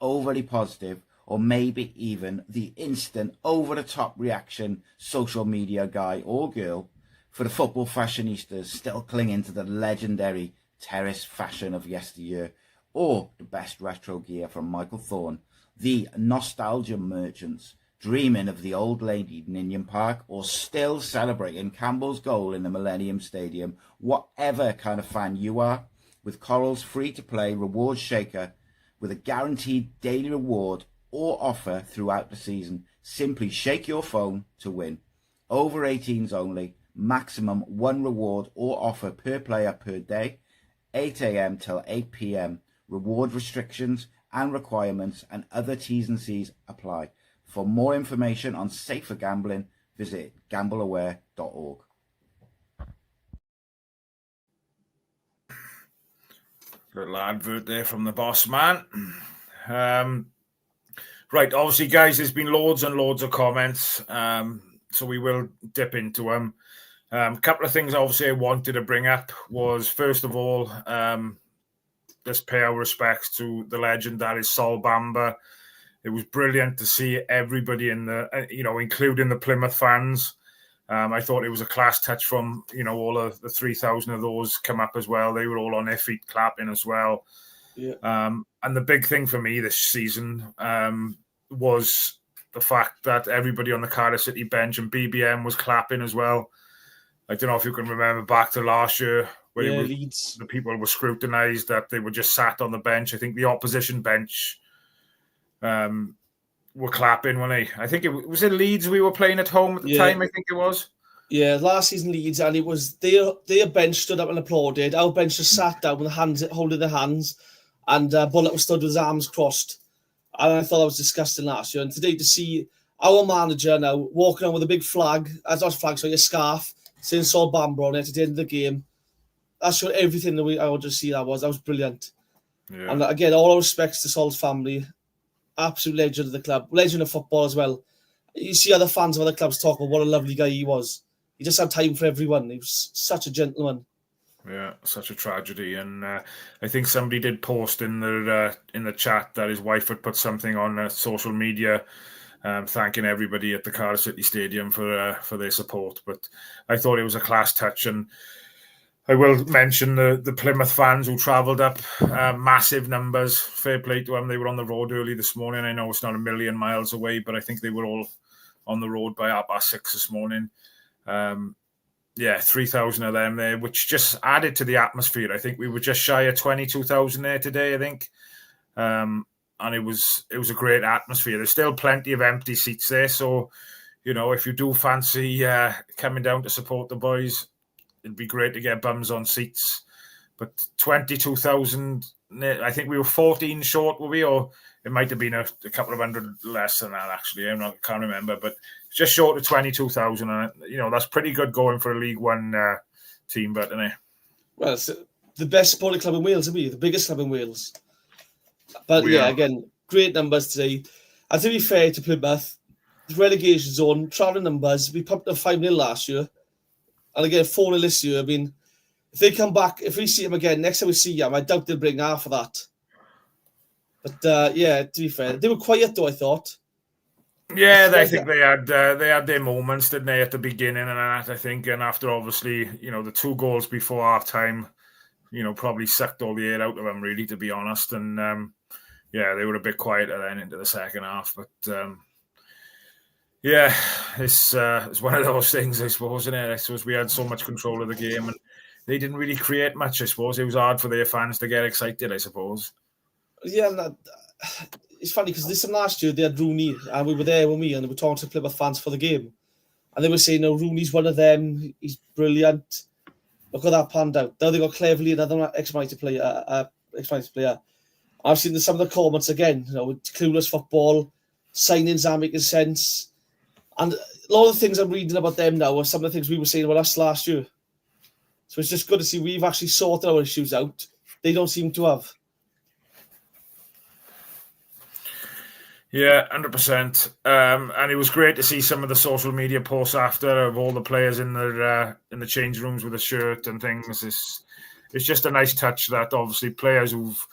overly positive, or maybe even the instant over-the-top reaction social media guy or girl. For the football fashionistas still clinging to the legendary terrace fashion of yesteryear, or the best retro gear from Michael Thorne, the nostalgia merchants dreaming of the old lady Ninian Park, or still celebrating Campbell's goal in the Millennium Stadium. Whatever kind of fan you are, with Coral's free-to-play reward shaker with a guaranteed daily reward or offer throughout the season, simply shake your phone to win. Over 18s only, maximum one reward or offer per player per day, 8 a.m. till 8 p.m. Reward restrictions and requirements and other T's and C's apply. For more information on safer gambling, visit gambleaware.org. Little advert there from the boss man. Right, obviously, guys, there's been loads and loads of comments, so we will dip into them. A couple of things, obviously, I wanted to bring up was, first of all, let's pay our respects to the legend that is Sol Bamba. It was brilliant to see everybody in the, including the Plymouth fans. I thought it was a class touch from, all of the 3,000 of those come up as well. They were all on their feet clapping as well. Yeah. And the big thing for me this season was the fact that everybody on the Cardiff City bench and BBM was clapping as well. I don't know if you can remember back to last year where the people were scrutinised that they were just sat on the bench. I think the opposition bench were clapping when I think it was in Leeds we were playing at home at the time, I think it was. Yeah, last season Leeds, and it was their bench stood up and applauded. Our bench just sat down with the hands holding their hands, and Bullock was stood with his arms crossed. And I thought that was disgusting last year. And today to see our manager now walking on with a big flag, a scarf, saying Sol Bamba on it at the end of the game. That showed everything that I wanted to see. That was brilliant. Yeah. And again, all our respects to Sol's family. Absolute legend of the club, legend of football as well. You see other fans of other clubs talk about what a lovely guy he was. He just had time for everyone. He was such a gentleman. Yeah, such a tragedy. And I think somebody did post in the chat that his wife had put something on social media thanking everybody at the Cardiff City Stadium for their support. But I thought it was a class touch, and I will mention the Plymouth fans who travelled up, massive numbers. Fair play to them. They were on the road early this morning. I know it's not a million miles away, but I think they were all on the road by 6:30 this morning. 3,000 of them there, which just added to the atmosphere. I think we were just shy of 22,000 there today, I think. And it was a great atmosphere. There's still plenty of empty seats there. So, if you do fancy coming down to support the boys, it'd be great to get bums on seats. But 22,000, I think we were 14 short, were we? Or it might have been a couple of hundred less than that, actually. I can't remember. But just short of 22,000. And, that's pretty good going for a League One team, but, isn't it? Well, it's the best sporting club in Wales, isn't it? The biggest club in Wales. But, again, great numbers today. And to be fair to Plymouth, the relegation zone, travelling numbers, we pumped them 5-0 last year. And again, 4-0 this year. I mean, if they come back, if we see them again, next time we see them, I doubt they'll bring half of that. But yeah, to be fair, they were quiet though, I thought. Yeah, I think they had their moments, didn't they, at the beginning and that, I think. And after, obviously, the 2 goals before half-time, probably sucked all the air out of them, really, to be honest. And, yeah, they were a bit quieter then into the second half. But, yeah, it's one of those things, I suppose, isn't it? I suppose we had so much control of the game and they didn't really create much, I suppose. It was hard for their fans to get excited, I suppose. Yeah, it's funny because this time last year they had Rooney and we were there with me and they were talking to Plymouth fans for the game. And they were saying, no, Rooney's one of them. He's brilliant. Look at that panned out. Now they got Cleverly, another ex-United player. I've seen some of the comments again, with clueless football, signings aren't making sense. And a lot of the things I'm reading about them now are some of the things we were saying about us last year. So it's just good to see we've actually sorted our issues out. They don't seem to have. Yeah, 100%. And it was great to see some of the social media posts after of all the players in the change rooms with a shirt and things. It's just a nice touch that obviously players who've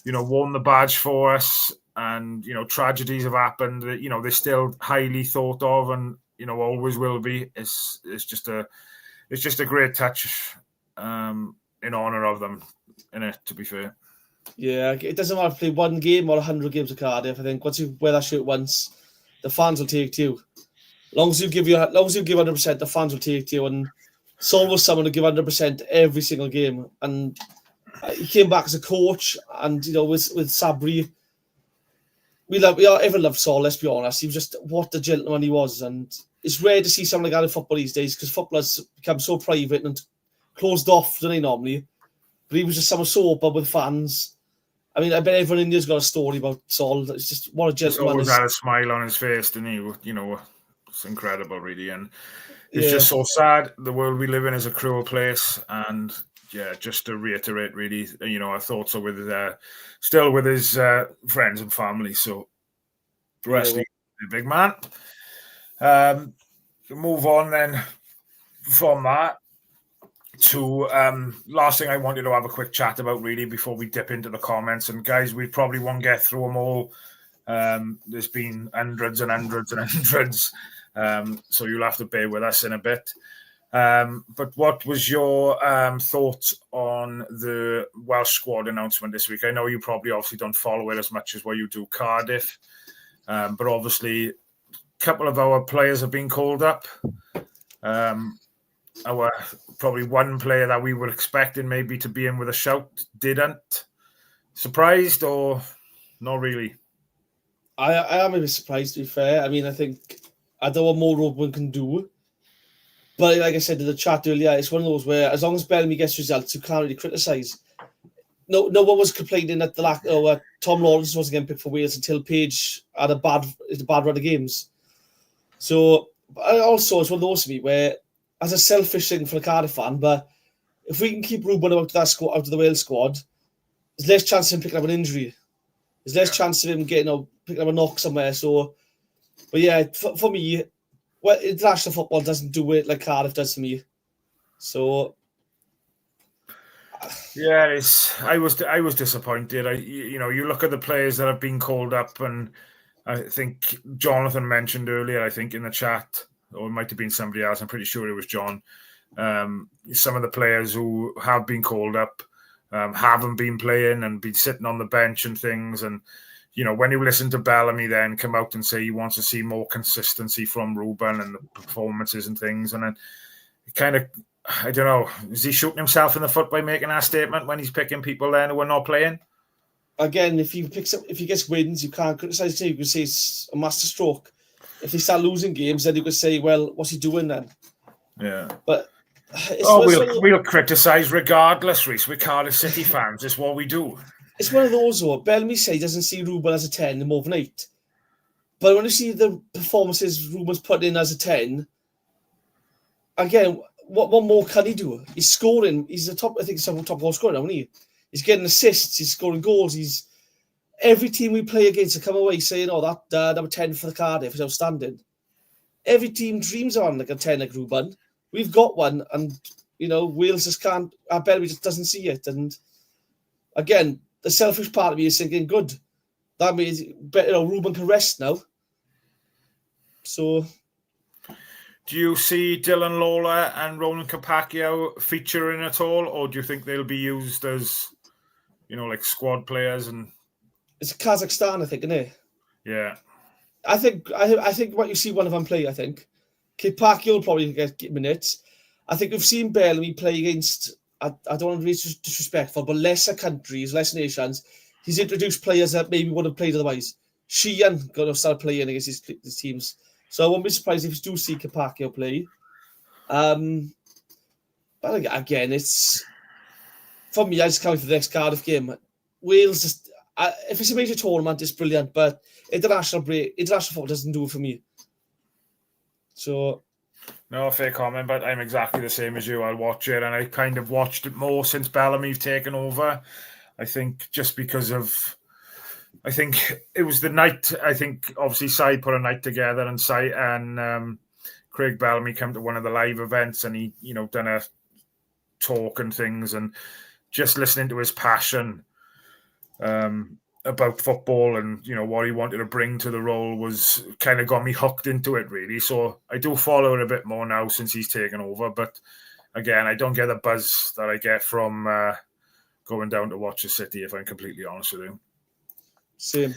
worn the badge for us and tragedies have happened. They're still highly thought of and always will be. It's just a great touch in honour of them, innit, to be fair. Yeah, it doesn't matter if you play 1 game or 100 games of Cardiff. I think once you wear that shirt once, the fans will take to you. As long as you give 100%, the fans will take to you. And Sol was someone to give 100% every single game. And he came back as a coach, and with Sabri, everyone loved Sol. Let's be honest, he was just what a gentleman he was. And it's rare to see someone like that in football these days because footballers become so private and closed off, don't they normally? But he was just someone so open with fans. I mean, I bet everyone in India's got a story about Sol. It's just what a gentleman. He's always had a smile on his face, didn't he? It's incredible, really. And it's just so sad. The world we live in is a cruel place. And yeah, just to reiterate, really, our thoughts are still with his friends and family. So, rest in the big man. Move on then from that to last thing I wanted to have a quick chat about, really, before we dip into the comments. And guys, we probably won't get through them all. There's been hundreds and hundreds and hundreds, so you'll have to bear with us in a bit. But what was your thoughts on the Welsh squad announcement this week? I know you probably obviously don't follow it as much as what you do Cardiff, but obviously a couple of our players have been called up. Our probably one player that we were expecting maybe to be in with a shout didn't. Surprised or not really? I am a bit surprised, to be fair. I mean, I don't know what more Rubin can do. But like I said in the chat earlier, it's one of those where as long as Bellamy gets results, you can't really criticise. No one was complaining that Tom Lawrence wasn't getting picked for Wales until Page had a bad run of games. So also it's one of those to me where, as a selfish thing for a Cardiff fan, but if we can keep Rubin out of the Wales squad, there's less chance of him picking up an injury. There's less chance of him getting picking up a knock somewhere. So, but yeah, for me, international football doesn't do it like Cardiff does for me. So, yeah, I was disappointed. You look at the players that have been called up, and I think Jonathan mentioned earlier, I think in the chat, or it might have been somebody else, I'm pretty sure it was John. Some of the players who have been called up haven't been playing and been sitting on the bench and things. And, when you listen to Bellamy then come out and say he wants to see more consistency from Rubin and the performances and things. And then kind of, I don't know, is he shooting himself in the foot by making that statement when he's picking people then who are not playing? Again, if he gets wins, you can't criticise him. You can say it's a masterstroke. If they start losing games, then you could say, well, what's he doing then? Yeah. But we'll criticise regardless, Reece. We're Cardiff City fans. It's what we do. It's one of those, though. Bellamy says he doesn't see Rubin as a 10 in more than 8. But when you see the performances Rubin's put in as a 10, again, what more can he do? He's scoring. He's the top, I think he's the top goal scorer now, isn't he? He's getting assists. He's scoring goals. every team we play against will come away saying, "Oh, that number 10 for the Cardiff is outstanding." Every team dreams on like a 10 like Rubin. We've got one, and Wales just can't. I bet we just doesn't see it. And again, the selfish part of me is thinking, "Good, that means Rubin can rest now." So, do you see Dylan Lawler and Roland Capaccio featuring at all, or do you think they'll be used as, like squad players? And it's Kazakhstan, I think, isn't it? Yeah. I think what you see one of them play, I think. Capaccio will probably get minutes. I think we've seen Bellamy play against, I don't want to be disrespectful, but lesser countries, lesser nations. He's introduced players that maybe would have played otherwise. Sheehan going to start playing against his teams. So I won't be surprised if you do see Capaccio play. But again, it's... For me, I just can't wait for the next Cardiff game. Wales just... if it's a major tournament, it's brilliant, but international football doesn't do it for me. So... No, fair comment, but I'm exactly the same as you. I'll watch it, and I kind of watched it more since Bellamy's taken over. I think just because of... I think it was the night, I think, obviously, Side put a night together, and Craig Bellamy came to one of the live events, and he, done a talk and things, and just listening to his passion about football and, what he wanted to bring to the role was kind of got me hooked into it, really. So I do follow it a bit more now since he's taken over. But again, I don't get the buzz that I get from going down to watch the City, if I'm completely honest with you. Same.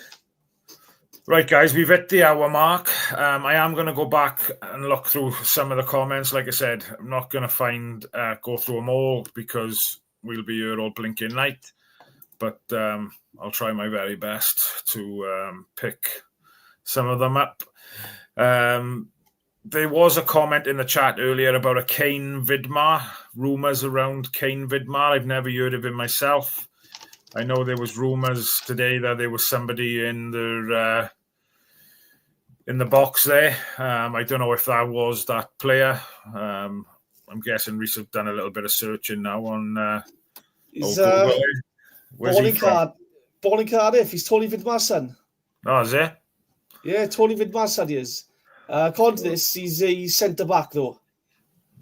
Right, guys, we've hit the hour mark. I am going to go back and look through some of the comments. Like I said, I'm not going to go through them all because we'll be here all blinking night. But I'll try my very best to pick some of them up. There was a comment in the chat earlier about a Kane Vidmar, rumours around Kane Vidmar. I've never heard of him myself. I know there was rumours today that there was somebody in the box there. I don't know if that was that player. I'm guessing Reese have done a little bit of searching now on... He's born in Cardiff. He's Tony Vidmar's son. Oh, is he? Yeah, Tony Vidmar's son he is. According to this, he's a centre-back, though.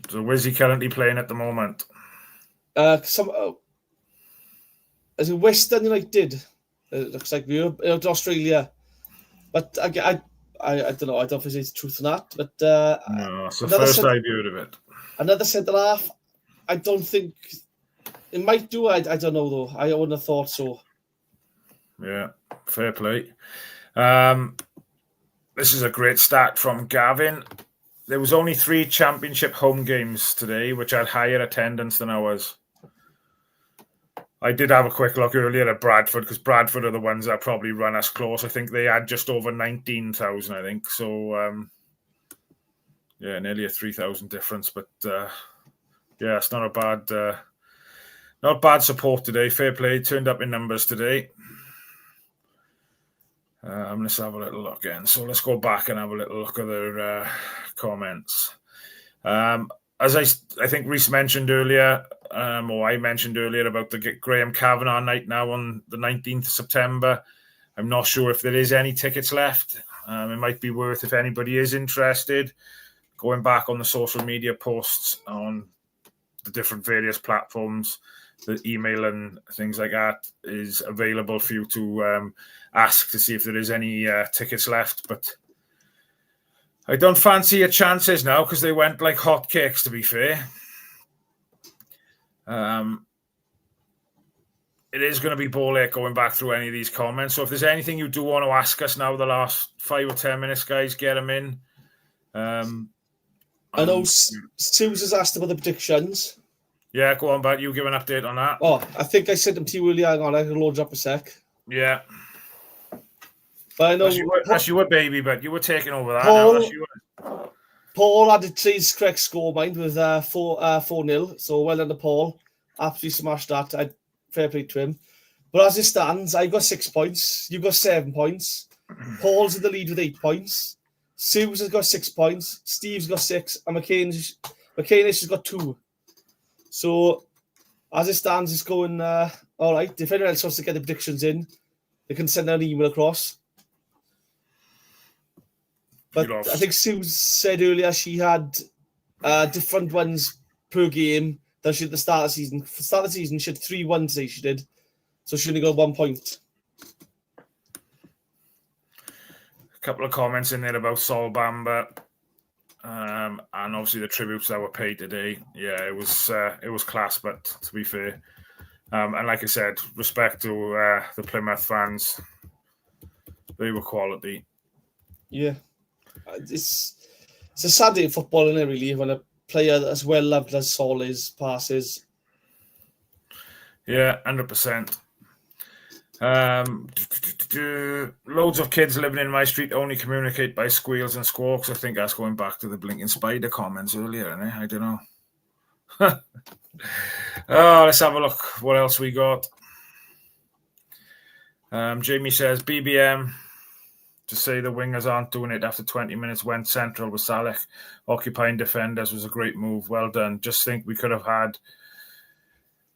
So where's he currently playing at the moment? As in Western United. It looks like we're in Australia. But I don't know. I don't know if there's truth in that. But no, it's the first I've heard of it. Another centre-half, I don't think... It might do. I don't know, though. I wouldn't have thought so. Yeah, fair play. This is a great stat from Gavin. There was only 3 championship home games today, which had higher attendance than ours. I did have a quick look earlier at Bradford, because Bradford are the ones that probably run us close. I think they had just over 19,000, I think. So, yeah, nearly a 3,000 difference. But, yeah, it's not a bad... not bad support today. Fair play. Turned up in numbers today. Let's have a little look again. So let's go back and have a little look at their comments. As I think Reese mentioned earlier, or I mentioned earlier about the Graham Kavanagh night now on the 19th of September. I'm not sure if there is any tickets left. It might be worth, if anybody is interested, going back on the social media posts on the different various platforms. The email and things like that is available for you to ask to see if there is any tickets left. But I don't fancy your chances now because they went like hotcakes, to be fair. It is going to be ball ache going back through any of these comments. So if there's anything you do want to ask us now, the last 5 or 10 minutes, guys, get them in. I know Suze has asked about the predictions. Yeah, go on, but you give an update on that. Oh, I think I sent them to you earlier. Hang on, I can load up a sec. Yeah. But I know... That's you were baby, but you were taking over that. Paul had his correct score, mind, with 4-0. So well done to Paul. Absolutely smashed that. Fair play to him. But as it stands, I got 6 points. You got 7 points. Paul's in the lead with 8 points. Suze has got 6 points. Steve's got 6. And McCainish has got 2. So, as it stands, it's going all right. If anyone else wants to get the predictions in, they can send an email across. But I think Sue said earlier she had different ones per game than she had at the start of the season. For the start of the season, she had 3-1 today, she did. So she only got 1 point. A couple of comments in there about Sol Bamba. And obviously the tributes that were paid today. Yeah, it was class, but to be fair. And like I said, respect to the Plymouth fans. They were quality. Yeah. It's a sad day in football, isn't it, really, when a player as well loved as Sol is passes. Yeah, 100%. Loads of kids living in my street only communicate by squeals and squawks. I think that's going back to the blinking spider comments earlier, isn't it? I don't know. Let's have a look. What else we got? Jamie says, BBM, to say the wingers aren't doing it after 20 minutes went central with Salic occupying defenders was a great move. Well done. Just think we could have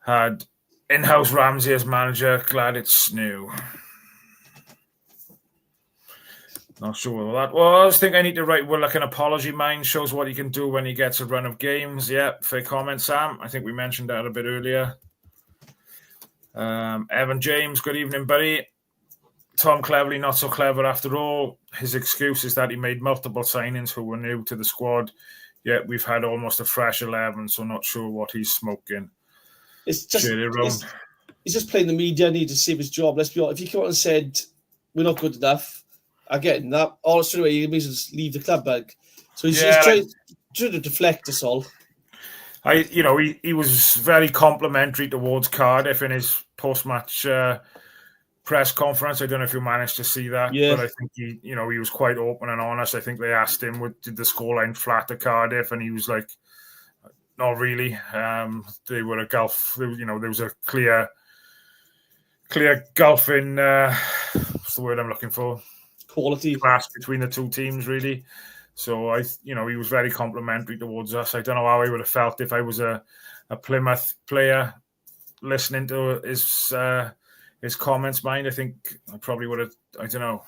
had in-house Ramsey as manager. Glad it's new. Not sure what that was. I think I need to write Willock an apology. Mine shows what he can do when he gets a run of games. Yeah, fair comment, Sam. I think we mentioned that a bit earlier. Evan James, good evening, buddy. Tom Cleverley, not so clever after all. His excuse is that he made multiple signings who were new to the squad. Yet we've had almost a fresh 11, so not sure what he's smoking. It's just he's just playing the media, need to save his job. Let's be honest. If he came out and said we're not good enough, again, that all straight away he may just leave the club back. So he's trying to deflect us all. He was very complimentary towards Cardiff in his post-match press conference. I don't know if you managed to see that, but I think he was quite open and honest. I think they asked him, did the scoreline flatter Cardiff? And he was like, not really. They were a gulf. There was a clear gulf in what's the word I'm looking for? Quality class between the two teams, really. So he was very complimentary towards us. I don't know how I would have felt if I was a Plymouth player listening to his comments. Mind, I think I probably would have. I don't know.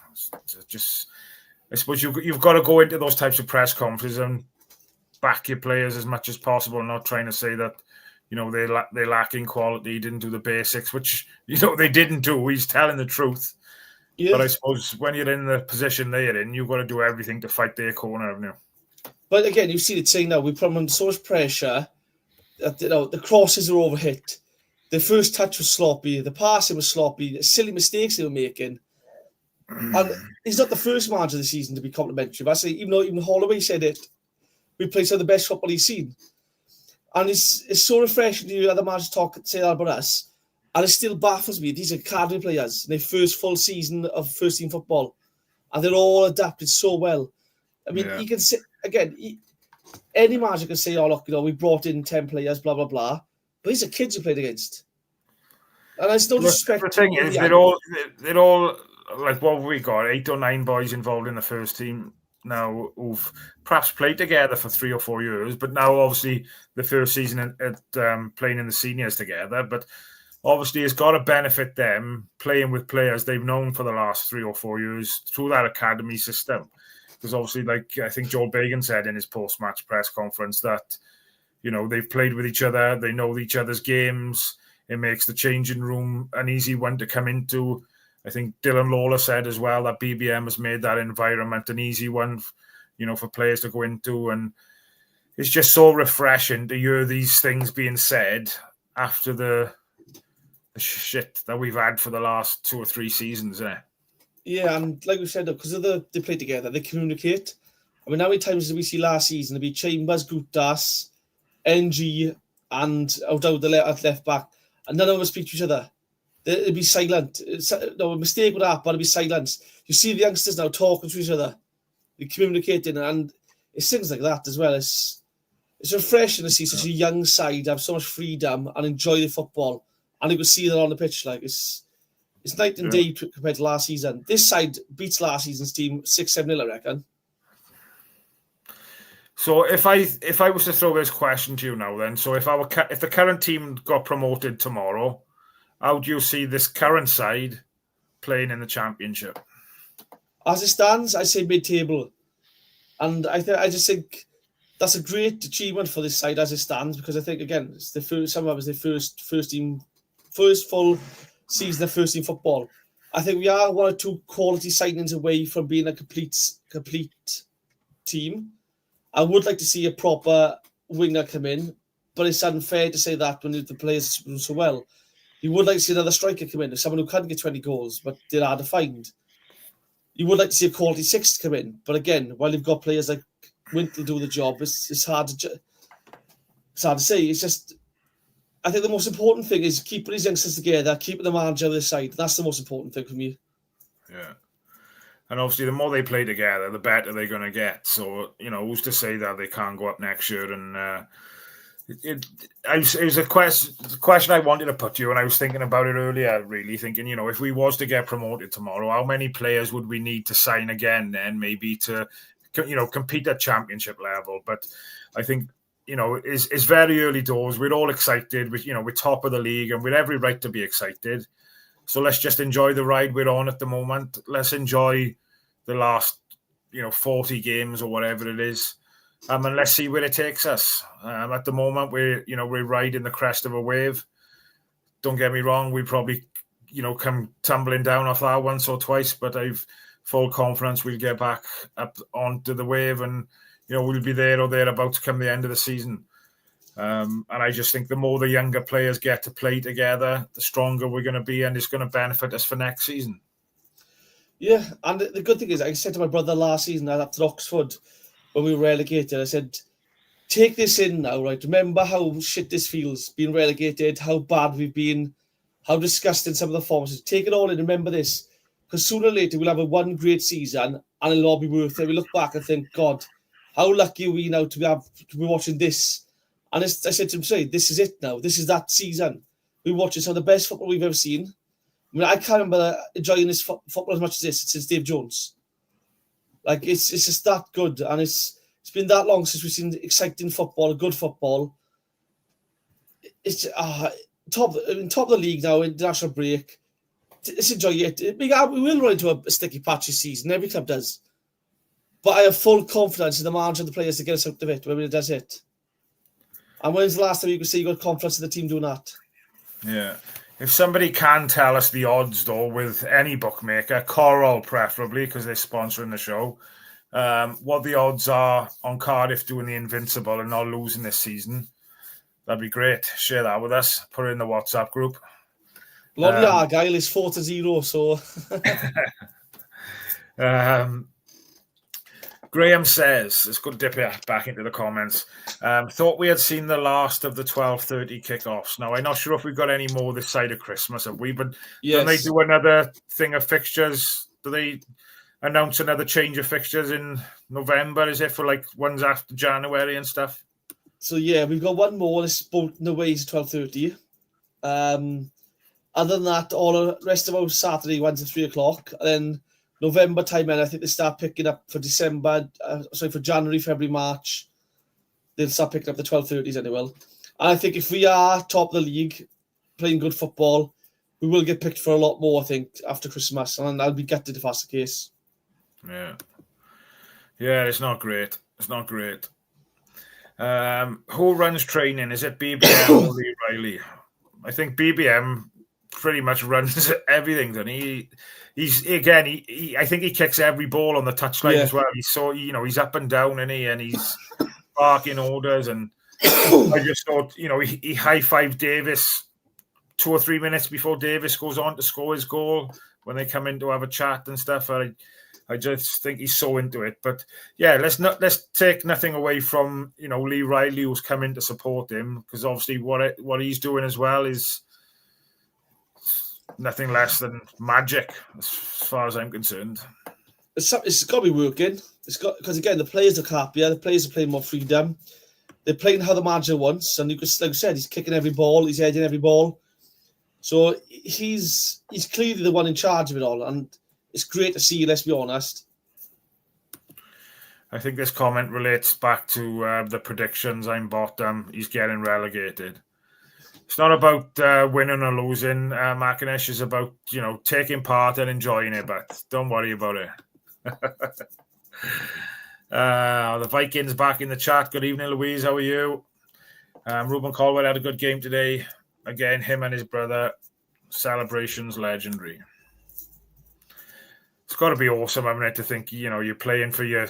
I suppose you've got to go into those types of press conferences and back your players as much as possible, not trying to say that they lack in quality, didn't do the basics, which they didn't do. He's telling the truth. Yeah. But I suppose when you're in the position they're in, you've got to do everything to fight their corner, haven't you? But again, you see the thing now, we put them under so much pressure that the crosses are overhit. The first touch was sloppy, the passing was sloppy, the silly mistakes they were making. And he's not the first manager of the season to be complimentary. But I say, even Holloway said it, we played some of the best football he's seen. And it's so refreshing to hear other managers say that about us. And it still baffles me. These are Cardiff players in their first full season of first-team football. And they're all adapted so well. I mean, you can say, again, any manager can say, oh, look, we brought in 10 players, blah, blah, blah. But these are kids who played against. And there's no disrespect. The thing is, they're all, like, what have we got? 8 or 9 boys involved in the first team now who've perhaps played together for 3 or 4 years, but now obviously the first season at playing in the seniors together. But obviously it's got to benefit them playing with players they've known for the last 3 or 4 years through that academy system. Because obviously, like I think Joel Bagan said in his post-match press conference that, they've played with each other, they know each other's games. It makes the changing room an easy one to come into. I think Dylan Lawler said as well that BBM has made that environment an easy one, for players to go into. And it's just so refreshing to hear these things being said after the shit that we've had for the last 2 or 3 seasons. Yeah, and like we said, because they play together, they communicate. I mean, how many times did we see last season? There'd be Chambers, Gutas, NG, and O'Dowd left back, and none of them would speak to each other. They'd be silent. A mistake would happen, but it'd be silence. You see the youngsters now talking to each other, they're communicating, and it's things like that as well. It's refreshing to see such a young side have so much freedom and enjoy the football, and you can see that on the pitch. Like it's night and day compared to last season. This side beats last season's team 6-7-0, I reckon. So if I was to throw this question to you now, then, so if the current team got promoted tomorrow, how do you see this current side playing in the Championship? As it stands, I say mid-table. And I just think that's a great achievement for this side as it stands, because I think, again, it's the first, some of us, the first full season of first team football. I think we are one or two quality signings away from being a complete team. I would like to see a proper winger come in, but it's unfair to say that when the players do so well. You would like to see another striker come in, someone who can't get 20 goals, but they're hard to find. You would like to see a quality six come in, but again, while you've got players like Wintle do the job, it's hard to say. It's just, I think the most important thing is keeping these youngsters together, keeping the manager on the side. That's the most important thing for me. Yeah. And obviously, the more they play together, the better they're going to get. So, who's to say that they can't go up next year? And it was a question I wanted to put to you, and I was thinking about it earlier, really thinking, if we was to get promoted tomorrow, how many players would we need to sign again then, maybe to, compete at Championship level? But I think, it's very early doors. We're all excited. We're top of the league, and we're every right to be excited. So let's just enjoy the ride we're on at the moment. Let's enjoy the last, 40 games or whatever it is. And let's see where it takes us. At the moment, we're riding the crest of a wave. Don't get me wrong, we probably, come tumbling down off that once or twice, but I've full confidence we'll get back up onto the wave, and we'll be there or thereabouts come the end of the season. And I just think the more the younger players get to play together, the stronger we're going to be, and it's going to benefit us for next season. Yeah, and the good thing is, I said to my brother last season after Oxford, when we were relegated, I said, take this in now, right? Remember how shit this feels, being relegated, how bad we've been, how disgusting some of the performances. Take it all in, remember this. Because sooner or later, we'll have one great season, and it'll all be worth it. We look back and think, God, how lucky are we now to be watching this? And I said to him, this is it now. This is that season. We're watching some of the best football we've ever seen. I mean, I can't remember enjoying this football as much as this since Dave Jones. Like, it's just that good. And it's been that long since we've seen exciting football, good football. It's top of the league now, international break. Let's enjoy it. We will run into a sticky patch this season. Every club does. But I have full confidence in the manager and the players to get us out of it when it does it. And when's the last time you could say you got confidence in the team doing that? Yeah. If somebody can tell us the odds, though, with any bookmaker, Coral preferably, because they're sponsoring the show, what the odds are on Cardiff doing the invincible and not losing this season, that'd be great. Share that with us. Put it in the WhatsApp group. Lonnie Argyle is 4-0, so... Graham says, let's go dip it back into the comments. Thought we had seen the last of the 12:30 kickoffs. Now, I'm not sure if we've got any more this side of Christmas, have we? But yes. When they do another thing of fixtures, do they announce another change of fixtures in November? Is it for like ones after January and stuff? So, yeah, we've got one more. It's both in the ways 12:30. Other than that, all the rest of our Saturday ones at 3 o'clock. And then November time, and I think they start picking up for for January, February, March. They'll start picking up the 12:30s anyway. And I think if we are top of the league, playing good football, we will get picked for a lot more, I think, after Christmas. And I'll be gutted if that's the case. Yeah. Yeah, it's not great. It's not great. Who runs training? Is it BBM or Lee Riley? I think BBM pretty much runs everything, doesn't he? I think he kicks every ball on the touchline as well. He's up and down, and he's barking orders. And I just thought, he high-fived Davis 2 or 3 minutes before Davis goes on to score his goal when they come in to have a chat and stuff. I just think he's so into it. But yeah, let's take nothing away from Lee Riley, who's come in to support him, because obviously what he's doing as well is nothing less than magic, as far as I'm concerned. It's got to be working. Because again, the players are happier. The players are playing more freedom. They're playing how the manager wants, and like I said, he's kicking every ball, he's heading every ball. So he's clearly the one in charge of it all, and it's great to see. Let's be honest. I think this comment relates back to the predictions. I'm bottom. He's getting relegated. It's not about winning or losing, Markinesh. It's about, taking part and enjoying it, but don't worry about it. The Vikings back in the chat. Good evening, Louise. How are you? Rubin Colwill had a good game today. Again, him and his brother. Celebrations legendary. It's got to be awesome, haven't it, to think, you're playing for your...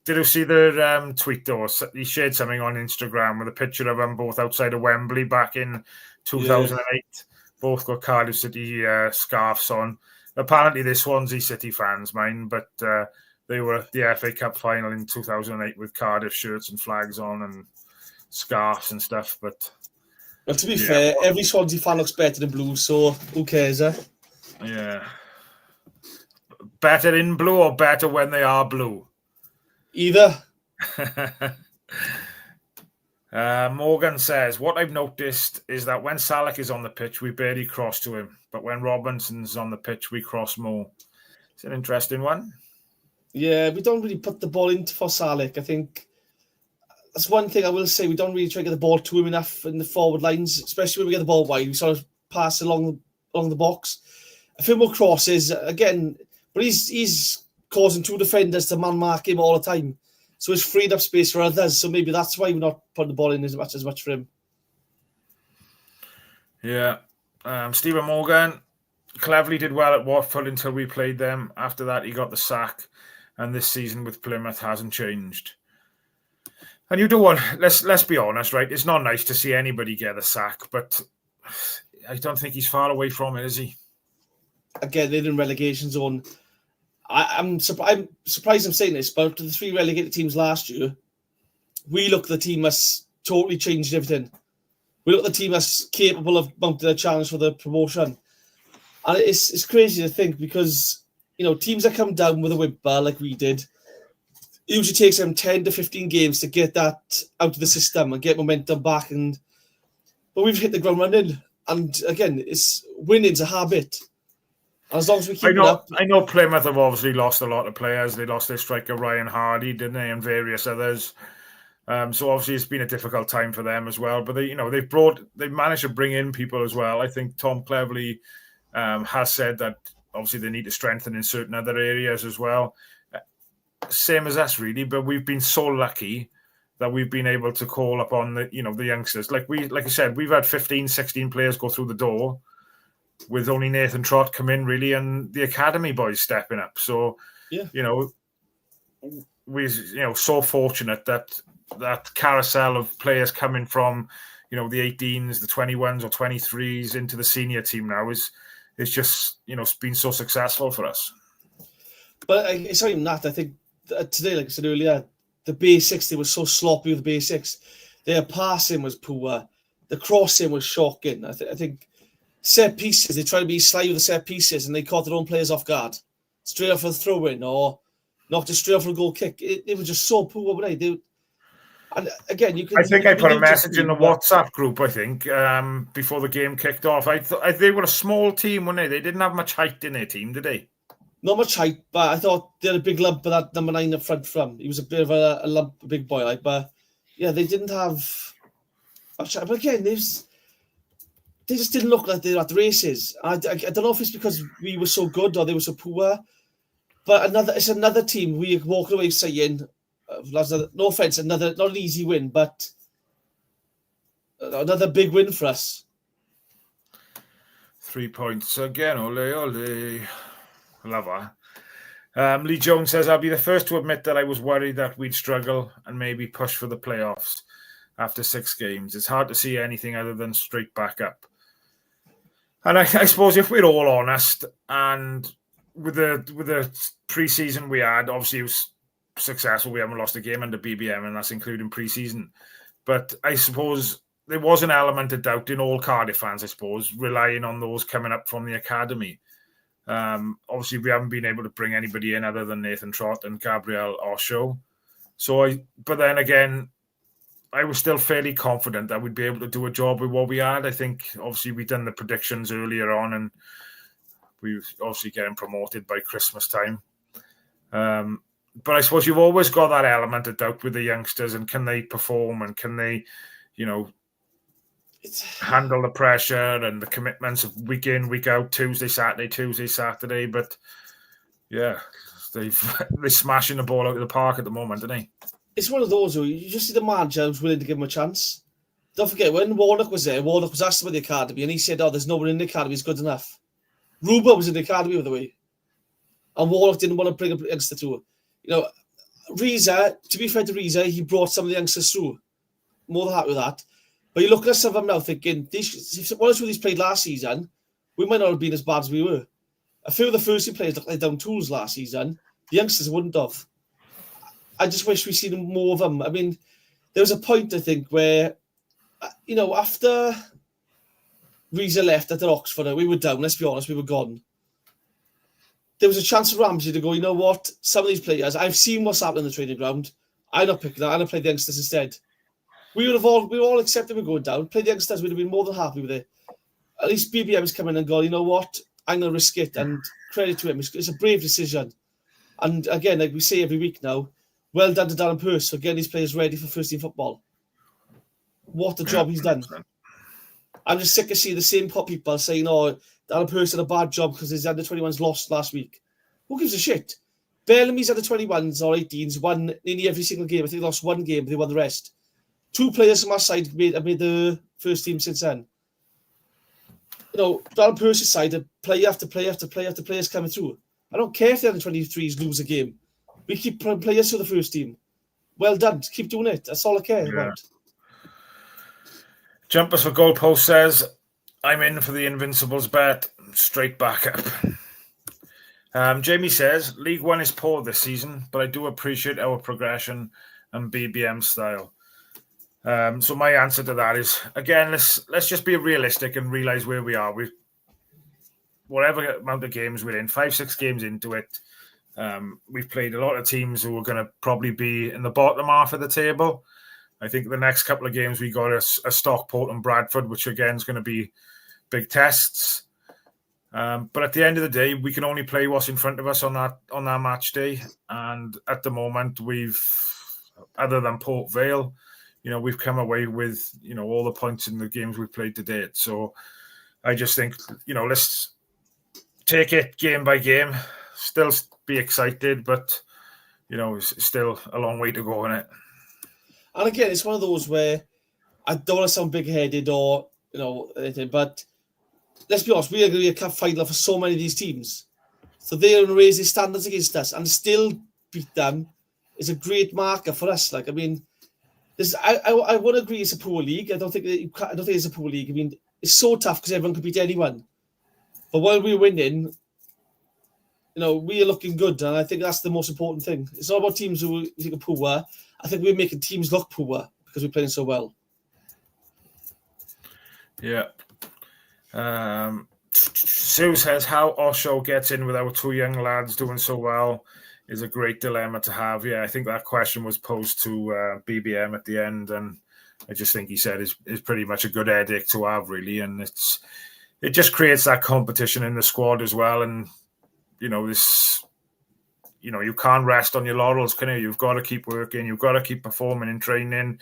Did you see the tweet, though? He shared something on Instagram with a picture of them both outside of Wembley back in 2008. Yeah. Both got Cardiff City scarves on. Apparently, they're Swansea City fans, mine, but they were at the FA Cup final in 2008 with Cardiff shirts and flags on and scarves and stuff. But well, to be fair, every Swansea fan looks better than blue, so who cares, eh? Yeah. Better in blue or better when they are blue? Either. Morgan says, what I've noticed is that when Salic is on the pitch, we barely cross to him. But when Robinson's on the pitch, we cross more. It's an interesting one. Yeah, we don't really put the ball into for Salic. I think that's one thing I will say. We don't really try to get the ball to him enough in the forward lines, especially when we get the ball wide. We sort of pass along the box. A few more crosses, again, but he's causing two defenders to man-mark him all the time. So it's freed up space for others. So maybe that's why we're not putting the ball in as much for him. Yeah. Stephen Morgan cleverly did well at Watford until we played them. After that, he got the sack. And this season with Plymouth hasn't changed. And you don't want... Let's be honest, right? It's not nice to see anybody get a sack, but I don't think he's far away from it, is he? Again, they're in relegation zone. I'm surprised I'm saying this, but to the three relegated teams last year, we look the team has totally changed everything. We look the team as capable of mounting a challenge for the promotion. And it's crazy to think because, teams that come down with a whimper like we did, it usually takes them 10 to 15 games to get that out of the system and get momentum back. But we've hit the ground running. And again, winning's a habit. As long as we keep it up. I know Plymouth have obviously lost a lot of players. They lost their striker Ryan Hardy, didn't they, and various others. So obviously it's been a difficult time for them as well. But they've managed to bring in people as well. I think Tom Cleverley has said that obviously they need to strengthen in certain other areas as well. Same as us really, but we've been so lucky that we've been able to call upon the youngsters. Like I said, we've had 15, 16 players go through the door, with only Nathan Trott come in, really, and the academy boys stepping up. So, yeah. We're so fortunate that carousel of players coming from, the 18s, the 21s or 23s into the senior team now is just, been so successful for us. But it's not even that. I think today, like I said earlier, the basics, they were so sloppy with the basics. Their passing was poor. The crossing was shocking. I think set pieces, they try to be sly with the set pieces and they caught their own players off guard. Straight off a throw-in or knocked it straight off for a goal kick. It was just so poor, weren't they? And again, you can... I think I put a message in the WhatsApp group, I think, before the game kicked off. They were a small team, weren't they? They didn't have much height in their team, did they? Not much height, but I thought they had a big lump of that number 9 up front from. He was a bit of a lump, a big boy, but yeah, they didn't have much height. But again, they just didn't look like they were at the races. I don't know if it's because we were so good or they were so poor, but it's another team we walk away saying, no offense, not an easy win, but another big win for us. 3 points again, ole, ole. Love that. Lee Jones says, I'll be the first to admit that I was worried that we'd struggle and maybe push for the playoffs after 6 games. It's hard to see anything other than straight back up. And I suppose if we're all honest, and with the pre-season we had, obviously it was successful. We haven't lost a game under BBM, and that's including pre-season. But I suppose there was an element of doubt in all Cardiff fans, I suppose, relying on those coming up from the academy. Obviously, we haven't been able to bring anybody in other than Nathan Trott and Gabriel Osho. But then again, I was still fairly confident that we'd be able to do a job with what we had. I think, obviously, we'd done the predictions earlier on, and we were obviously getting promoted by Christmas time. But I suppose you've always got that element of doubt with the youngsters, and can they perform, and can they, handle the pressure and the commitments of week in, week out, Tuesday, Saturday. But yeah, they're smashing the ball out of the park at the moment, aren't they? It's one of those where you just see the manager who's willing to give him a chance. Don't forget, when Willock was there, Willock was asked about the academy, and he said, there's no one in the academy who's good enough. Rubin was in the academy, by the way. And Willock didn't want to bring a youngster through. Reza, to be fair to Reza, he brought some of the youngsters through. More than happy with that. But you look at some of them now thinking, one or two of these played last season, we might not have been as bad as we were. A few of the first team players looked like down tools last season. The youngsters wouldn't have. I just wish we'd seen more of them. I mean, there was a point, I think, where, after Reza left at Oxford, we were down, let's be honest, we were gone. There was a chance for Ramsey to go, you know what, some of these players, I've seen what's happening in the training ground. I'm not picking that, I'm going to play the youngsters instead. We were all accepted we're going down. Play the youngsters, we'd have been more than happy with it. At least BBM has come in and gone, you know what, I'm going to risk it, and credit to him. It's a brave decision. And again, like we say every week now, well done to Darren Purse for getting these players ready for first team football. What a job he's done. I'm just sick of seeing the same people saying, Darren Purse did a bad job because his under-21s lost last week. Who gives a shit? Bellamy's under-21s or 18s won nearly every single game. I think they lost one game, but they won the rest. 2 players from our side have made the first team since then. Darren Purse's side, player after player after player after players coming through. I don't care if the under-23s lose a game. We keep putting players to the first team. Well done. Keep doing it. That's all I care about. Jumpers for Goalpost says, I'm in for the Invincibles bet. Straight back up. Jamie says, League One is poor this season, but I do appreciate our progression and BBM style. So my answer to that is, again, let's just be realistic and realise where we are. Whatever amount of games we're in, 5-6 games into it, we've played a lot of teams who are going to probably be in the bottom half of the table. I think the next couple of games we got a Stockport and Bradford, which again is going to be big tests. But at the end of the day, we can only play what's in front of us on that match day. And at the moment, other than Port Vale, we've come away with all the points in the games we've played to date. So I just think let's take it game by game. Still be excited, but it's still a long way to go in it. And again, it's one of those where I don't want to sound big-headed or anything, but let's be honest, we are going to be a cup final for so many of these teams. So they're going to raise their standards against us and still beat them is a great marker for us. Like, I mean, I would agree it's a poor league. I don't think it's a poor league. I mean, it's so tough because everyone can beat anyone. But while we're winning, we are looking good, and I think that's the most important thing. It's not about teams who think are poor. I think we're making teams look poor because we're playing so well. Yeah. Sue says, how Osho gets in with our 2 young lads doing so well is a great dilemma to have. Yeah, I think that question was posed to BBM at the end, and I just think he said is pretty much a good headache to have, really. And it just creates that competition in the squad as well. And, you can't rest on your laurels, can you? You've got to keep working. You've got to keep performing in training.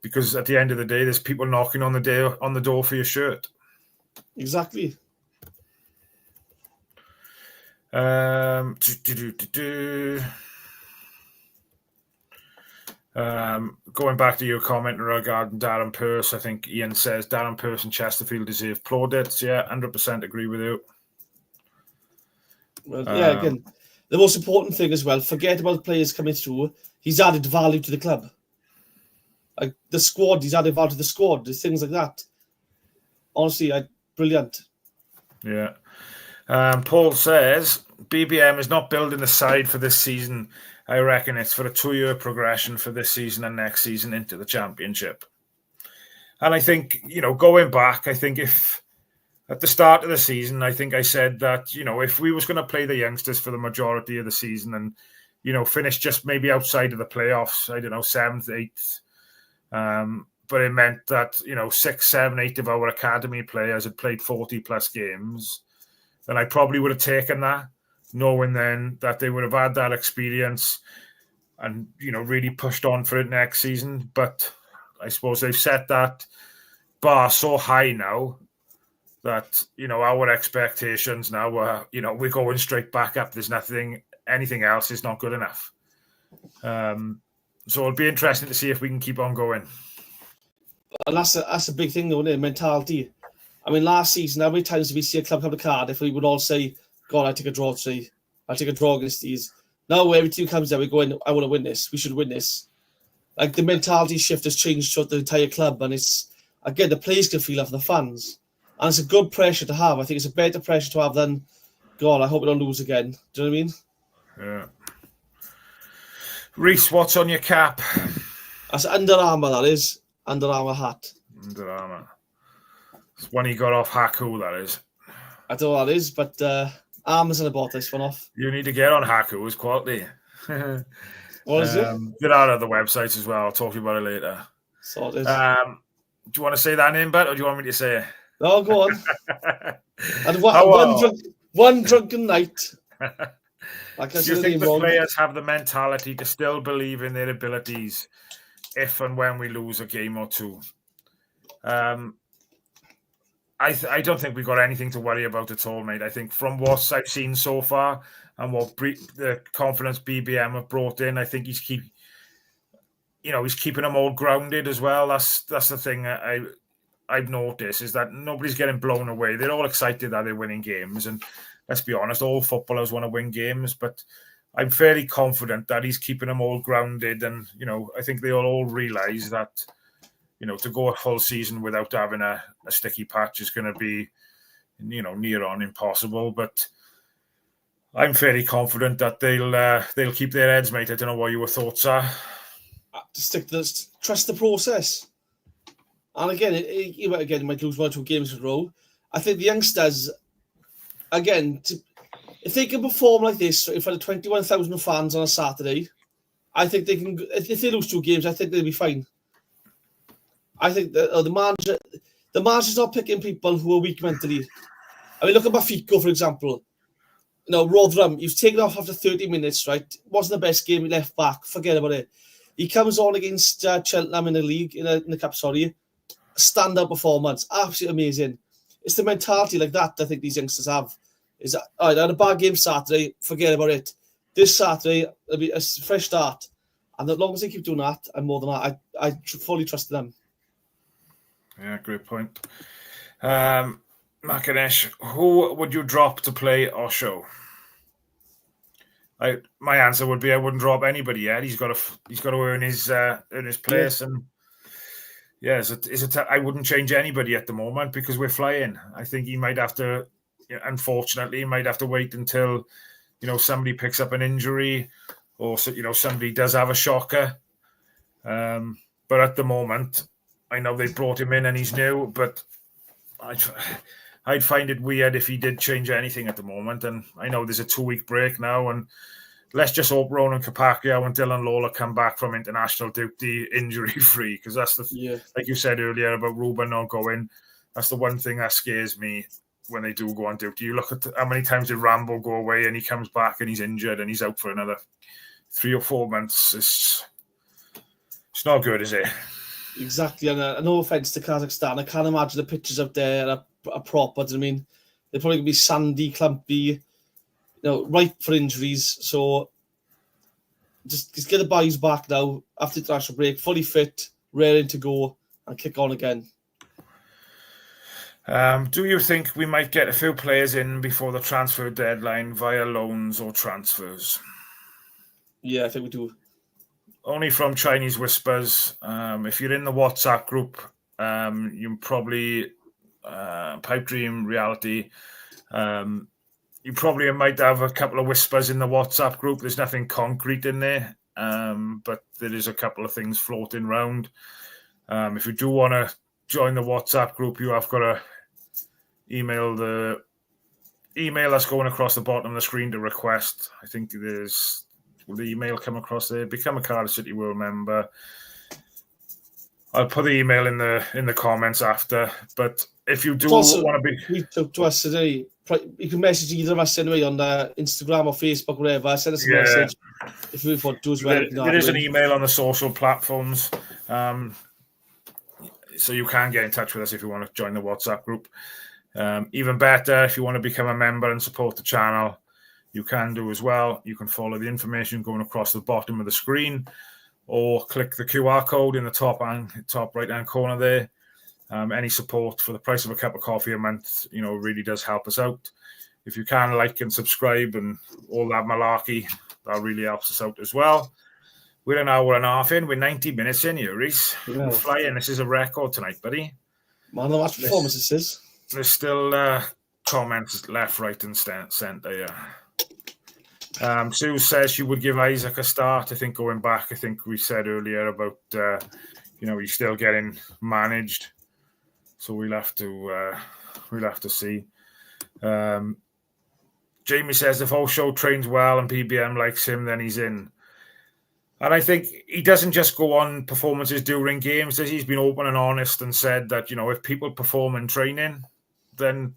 Because at the end of the day, there's people knocking on the door for your shirt. Exactly. Going back to your comment regarding Darren Purse, I think Ian says Darren Purse and Chesterfield deserve plaudits. Yeah, 100% agree with you. Well, yeah, again, the most important thing as well, forget about players coming through. He's added value to the club. Like the squad, he's added value to the squad. There's things like that. Honestly, brilliant. Yeah. Paul says, BBM is not building the side for this season. I reckon it's for a 2-year progression for this season and next season into the championship. And I think, going back, I think if at the start of the season, I think I said that, if we was going to play the youngsters for the majority of the season and, finish just maybe outside of the playoffs, I don't know, 7th, 8th, but it meant that, 6, 7, 8 of our academy players had played 40 plus games, then I probably would have taken that, knowing then that they would have had that experience and, really pushed on for it next season. But I suppose they've set that, bar so high now that, our expectations now are, we're going straight back up. There's anything else is not good enough. So it'll be interesting to see if we can keep on going. And that's a big thing, though, isn't it? Mentality. I mean, last season, how many times did we see a club come to Cardiff, we would all say, God, I take a draw today. I take a draw against these. Now, every team comes there, we go in, I want to win this. We should win this. Like, the mentality shift has changed throughout the entire club, and it's, again, the players can feel it for the fans. And it's a good pressure to have. I think it's a better pressure to have than, God, I hope we don't lose again. Do you know what I mean? Yeah. Reese, what's on your cap? That's Under Armour, that is. Under Armour hat. Under Armour. It's one he got off Haku, that is. I don't know what that is, but Amazon bought this one off. You need to get on Haku, it's quality. What is it? There are other websites as well. I'll talk to you about it later. Sorted. Do you want to say that name, Bet, or do you want me to say it? No, go on. And one drunken night. Like Do you think the players have the mentality to still believe in their abilities if and when we lose a game or two? I don't think we've got anything to worry about at all, mate. I think from what I've seen so far and what the confidence BBM have brought in, I think he's keeping them all grounded as well. That's the thing I've noticed, is that nobody's getting blown away. They're all excited that they're winning games, and let's be honest, all footballers want to win games, but I'm fairly confident that he's keeping them all grounded, and I think they all realise that to go a full season without having a sticky patch is going to be near on impossible. But I'm fairly confident that they'll keep their heads, mate. I don't know what your thoughts are. Trust the process. And again, you might lose 1 or 2 games in a row. I think the youngsters, again, if they can perform like this in front of 21,000 fans on a Saturday, I think they can. If they lose 2 games, I think they'll be fine. I think the manager's not picking people who are weak mentally. I mean, look at Mafico, for example. Rotherham, you've taken off after 30 minutes, right? Wasn't the best game, he left back. Forget about it. He comes on against Cheltenham in the league, in the cup, Stand-up performance. Absolutely amazing. It's the mentality like that I think these youngsters have. Is that, all right, I had a bad game Saturday, forget about it. This Saturday, it'll be a fresh start. And as long as they keep doing that, and more than that, I fully trust them. Yeah, great point. Makanesh, who would you drop to play or show? My answer would be I wouldn't drop anybody yet. He's got to earn his place, and I wouldn't change anybody at the moment because we're flying. I think he might have to. Unfortunately, he might have to wait until somebody picks up an injury, or somebody does have a shocker. But at the moment, I know they brought him in and he's new, but I'd find it weird if he did change anything at the moment. And I know there's a 2-week break now, and let's just hope Ronan Capacchio and Dylan Lawler come back from international duty injury-free, because that's like you said earlier about Rubin not going. That's the one thing that scares me when they do go on duty. You look at how many times did Rambo go away and he comes back and he's injured and he's out for another 3 or 4 months. It's not good, is it? Exactly, and no offence to Kazakhstan, I can't imagine the pictures up there are proper. I mean, they're probably going to be sandy, clumpy, ripe for injuries. So just get the boys back now after the international break, fully fit, raring to go, and kick on again. Do you think we might get a few players in before the transfer deadline via loans or transfers? Yeah, I think we do. Only from Chinese whispers. If you're in the WhatsApp group, you probably Pipe Dream Reality. You probably might have a couple of whispers in the WhatsApp group. There's nothing concrete in there, but there is a couple of things floating around. If you do want to join the WhatsApp group, you have got to email the email that's going across the bottom of the screen to request. I think will the email come across there? Become a Cardiff City World member. I'll put the email in the comments after. But if you do want to be, we talk to us today. You can message either of us anyway on Instagram or Facebook, whatever. Send us a message if you want to as well. There is an email on the social platforms. So you can get in touch with us if you want to join the WhatsApp group. Even better, if you want to become a member and support the channel, you can do as well. You can follow the information going across the bottom of the screen, or click the QR code in the top right-hand corner there. Any support for the price of a cup of coffee a month, really does help us out. If you can like and subscribe and all that malarkey, that really helps us out as well. We're an hour and a half in. We're 90 minutes in here, Reese. Yeah. We're flying. This is a record tonight, buddy. Man of the match performance, this is. There's still comments left, right, and centre, yeah. Sue says she would give Isaac a start. I think going back, I think we said earlier about, he's still getting managed. So we'll have to see. Jamie says if Osho trains well and PBM likes him, then he's in. And I think he doesn't just go on performances during games. He's been open and honest and said that, if people perform in training, then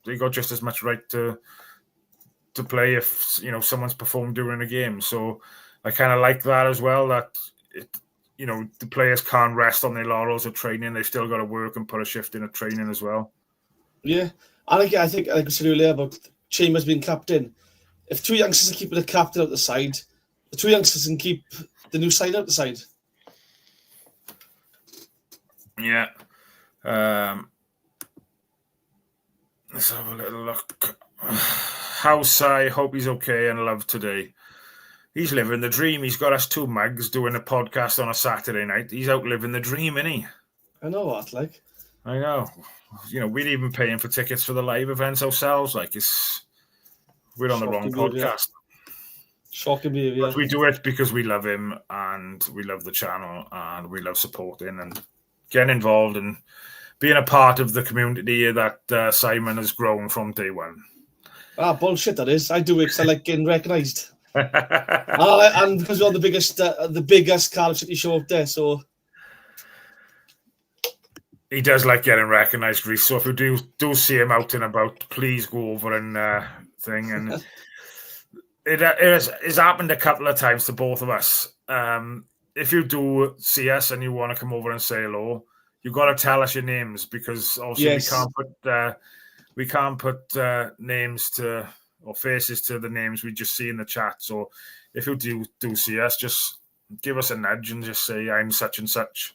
they got just as much right to play if, someone's performed during a game. So I kind of like that as well, that, the players can't rest on their laurels of training. They've still got to work and put a shift in at training as well. Yeah. And I think, like I said earlier about Chambers being captain, if two youngsters are keeping the captain out the side, the two youngsters can keep the new side out the side. Yeah. Let's have a little look. House, I hope he's okay and love today. He's living the dream. He's got us two mugs doing a podcast on a Saturday night. He's out living the dream, isn't he? I know what, like. I know. We're even paying for tickets for the live events ourselves. Like, we're on the wrong podcast. Shocking behaviour. But we do it because we love him and we love the channel and we love supporting and getting involved and being a part of the community that Simon has grown from day one. Bullshit that is. I do it because I like getting recognised. and because we're on the biggest Cardiff City show up there, so... He does like getting recognised, Reece. So if you do see him out and about, please go over and thing. And it has happened a couple of times to both of us. If you do see us and you want to come over and say hello, you've got to tell us your names, because obviously we can't put names to or faces to the names we just see in the chat. So if you do see us, just give us a nudge and just say, I'm such and such.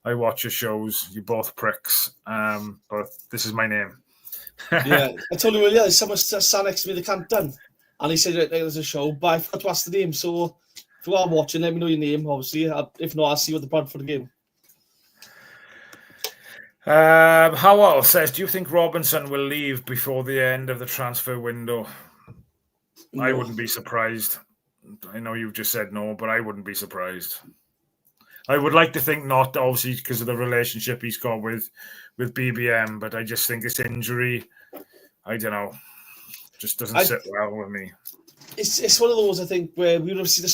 I watch your shows. You're both pricks. But this is my name. Yeah. I told you earlier, someone sat next to me, they can't done. And he said, right, there's a show, but I forgot to ask the name. So if you are watching, let me know your name, obviously. If not, I'll see you at the Bradford game. Howell says, do you think Robinson will leave before the end of the transfer window? No. I wouldn't be surprised. I know you've just said no, but I wouldn't be surprised. I would like to think not, obviously, because of the relationship he's got with BBM, but I just think this injury, I don't know, just doesn't sit well with me. It's one of those, I think, where we would see the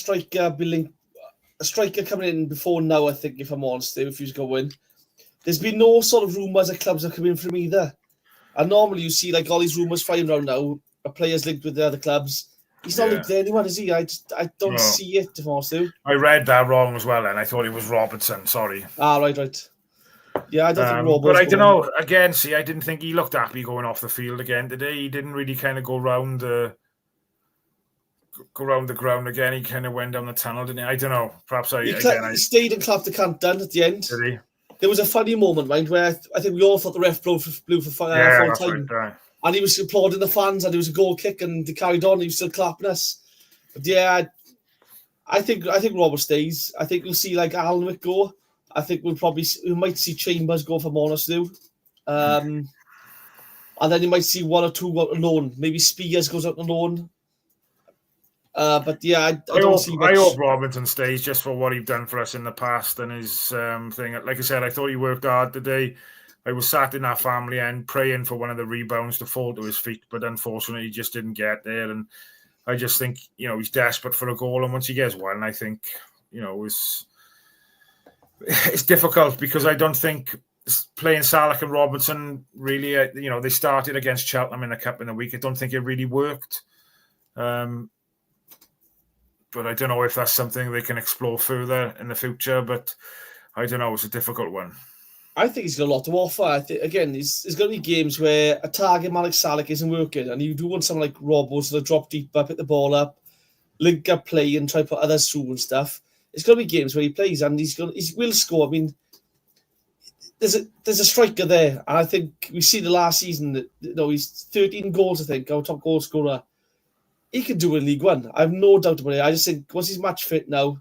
striker coming in before now, I think, if I'm honest, if he's going. There's been no sort of rumours that clubs are coming from either. And normally you see like all these rumours flying around now, players linked with the other clubs. He's not linked to anyone, is he? I don't see it, if I'm honest. I read that wrong as well, and I thought it was Robertson. Sorry. Right. Yeah, I don't think Rob. But I don't know. Again, see, I didn't think he looked happy going off the field again today. He didn't really kind of go round the ground again. He kind of went down the tunnel, didn't he? I don't know. Perhaps he stayed and clapped the cant done at the end. Did he? There was a funny moment, mind, where I think we all thought the ref blew for full time. Right. And he was applauding the fans, and there was a goal kick, and they carried on. He was still clapping us. But yeah, I think Robert stays. I think we'll see like Alnwick go. I think we might see Chambers go for Monastew. And then you might see one or two out on loan. Maybe Spears goes out on loan. But yeah, I don't see much. I hope Robinson stays just for what he's done for us in the past and his thing. Like I said, I thought he worked hard today. I was sat in our family end praying for one of the rebounds to fall to his feet, but unfortunately he just didn't get there. And I just think, he's desperate for a goal. And once he gets one, I think, it's difficult because I don't think playing Salic and Robinson really, they started against Cheltenham in the Cup in the week. I don't think it really worked. But I don't know if that's something they can explore further in the future. But I don't know. It's a difficult one. I think he's got a lot to offer. I think, again, there's going to be games where a target man like Salic isn't working, and you do want someone like Robbo to drop deeper, pick the ball up, link up play, and try to put others through and stuff. It's going to be games where he plays, and he will score. I mean, there's a striker there, and I think we see the last season that he's 13 goals. I think our top goal scorer. He can do it in League One. I have no doubt about it. I just think once he's match fit now,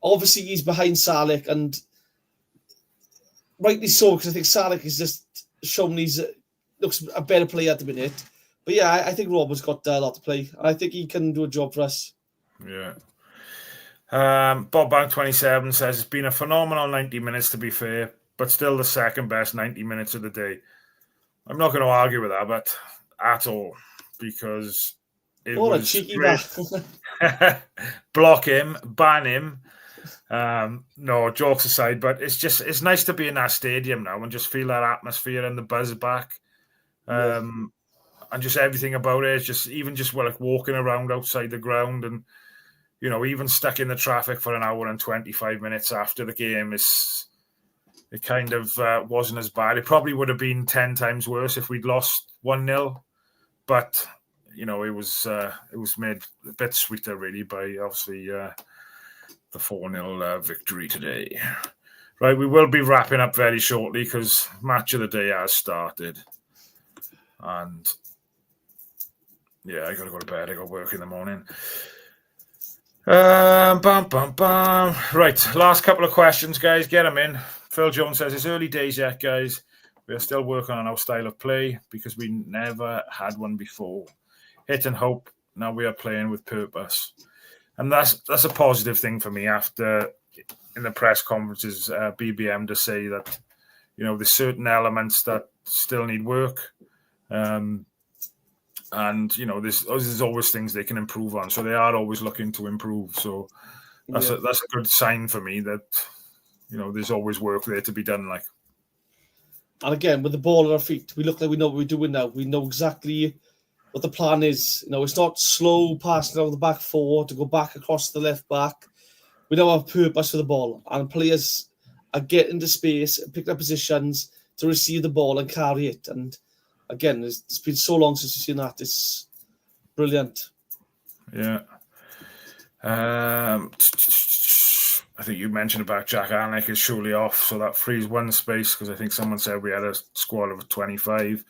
obviously he's behind Salic, and rightly so, because I think Salic has just shown looks a better player at the minute. But yeah, I think Robbo's got a lot to play. I think he can do a job for us. Yeah. Bob Bank 27 says it's been a phenomenal 90 minutes, to be fair, but still the second best 90 minutes of the day. I'm not going to argue with that, but at all, because it was a cheeky back. Block him, ban him. No, jokes aside, but it's nice to be in that stadium now and just feel that atmosphere and the buzz back. And just everything about it. It's just like walking around outside the ground and, even stuck in the traffic for an hour and 25 minutes after the game it kind of wasn't as bad. It probably would have been 10 times worse if we'd lost 1-0, but it was made a bit sweeter really by obviously the 4-0 victory today. Right, we will be wrapping up very shortly because match of the day has started. And yeah, I got to go to bed. I got work in the morning. Right, last couple of questions, guys. Get them in. Phil Jones says, it's early days yet, guys. We are still working on our style of play because we never had one before. Hit and hope. Now we are playing with purpose. And that's a positive thing for me after, in the press conferences, BBM to say that, there's certain elements that still need work. And there's always things they can improve on, so they are always looking to improve. So that's a good sign for me that there's always work there to be done. Like, and again, with the ball at our feet, we look like we know what we're doing now. We know exactly what the plan is. It's not slow passing out the back four to go back across the left back. We know our purpose for the ball, and players are getting into space, picking up positions to receive the ball and carry it. And again, it's been so long since we've seen that. It's brilliant. Yeah. I think you mentioned about Jack Alnwick is surely off, so that frees one space because I think someone said we had a squad of 25.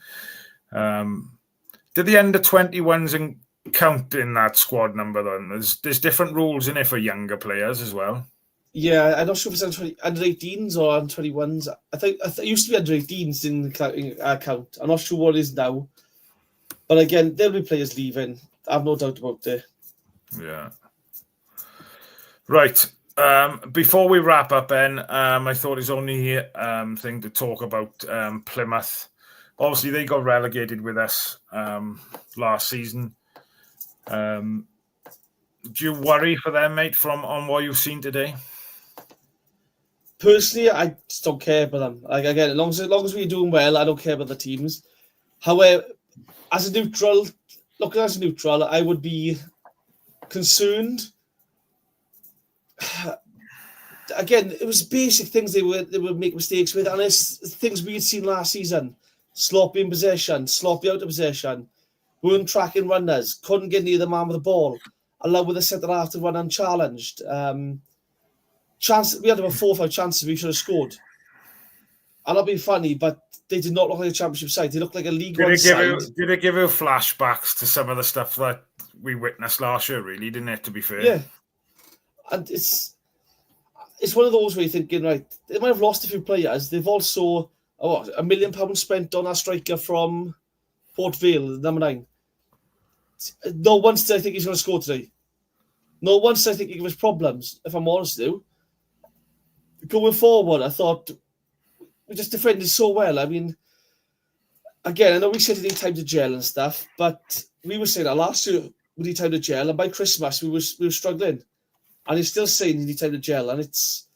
Did the under 21s count in that squad number then? There's different rules in it for younger players as well. Yeah, I'm not sure if it's under 18s or under 21s. I think it used to be under 18s in the count. I'm not sure what it is now. But again, there'll be players leaving. I have no doubt about it. Yeah. Right. Before we wrap up, Ben, I thought his only thing to talk about Plymouth. Obviously, they got relegated with us last season. Do you worry for them, mate, on what you've seen today? Personally, I just don't care about them. Like, again, as long as we're doing well, I don't care about the teams. However, as a neutral, I would be concerned. Again, it was basic things they would make mistakes with, and it's things we had seen last season: sloppy in possession, sloppy out of possession, weren't tracking runners, couldn't get near the man with the ball, allowed with the centre half to run unchallenged. We had about 4 or 5 chances we should have scored. And not being funny, but they did not look like a championship side. They looked like a League One side. Did it give you flashbacks to some of the stuff that we witnessed last year, really, didn't it, to be fair? Yeah. And it's one of those where you're thinking, right, they might have lost a few players. They've also, £1 million spent on our striker from Port Vale, number 9. No once did I think he's going to score today. No once did I think he gave us problems, if I'm honest with you. Going forward, I thought we just defended so well. I mean, again, I know we said we need time to gel and stuff, but we were saying that last year we need time to gel, and by Christmas we were struggling. And he's still saying he needs time to gel, and it's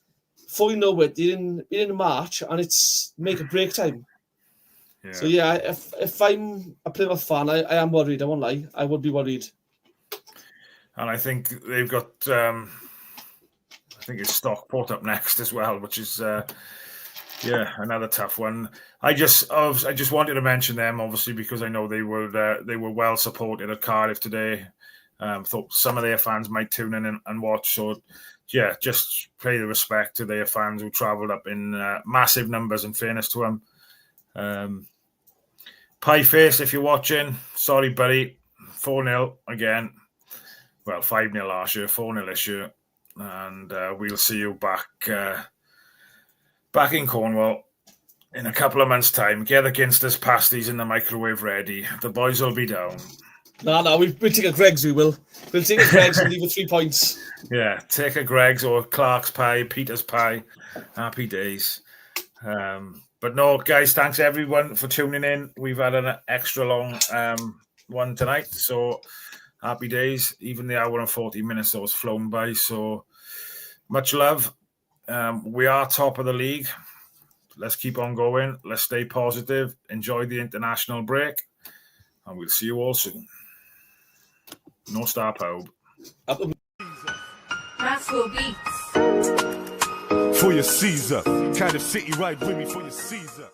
before you know it, you're in March, and it's make or break time. Yeah. So yeah, if I'm a Plymouth fan, I am worried. I won't lie, I would be worried. And I think they've got, I think it's Stockport up next as well, which is Yeah, another tough one. I just wanted to mention them, obviously, because I know they were well supported at Cardiff today. Thought some of their fans might tune in and watch. So, yeah, just pay the respect to their fans who travelled up in massive numbers. In fairness to them, Pieface, if you're watching, sorry, buddy, 4-0 again. Well, 5-0 last year, 4-0 this year, and we'll see you back in Cornwall in a couple of months' time. Get the Ginsters pasties in the microwave ready. The boys will be down. No, we'll take a Greg's, we will. We'll take a Greg's and leave with 3 points. Yeah, take a Greg's or Clark's pie, Peter's pie. Happy days. But no, guys, thanks everyone for tuning in. We've had an extra long one tonight, so happy days. Even the hour and 40 minutes that was flown by, so much love. We are top of the league. Let's keep on going. Let's stay positive. Enjoy the international break. And we'll see you all soon. No star power. Rascal Beats. For your Caesar. Cardiff City, ride with me for your Caesar.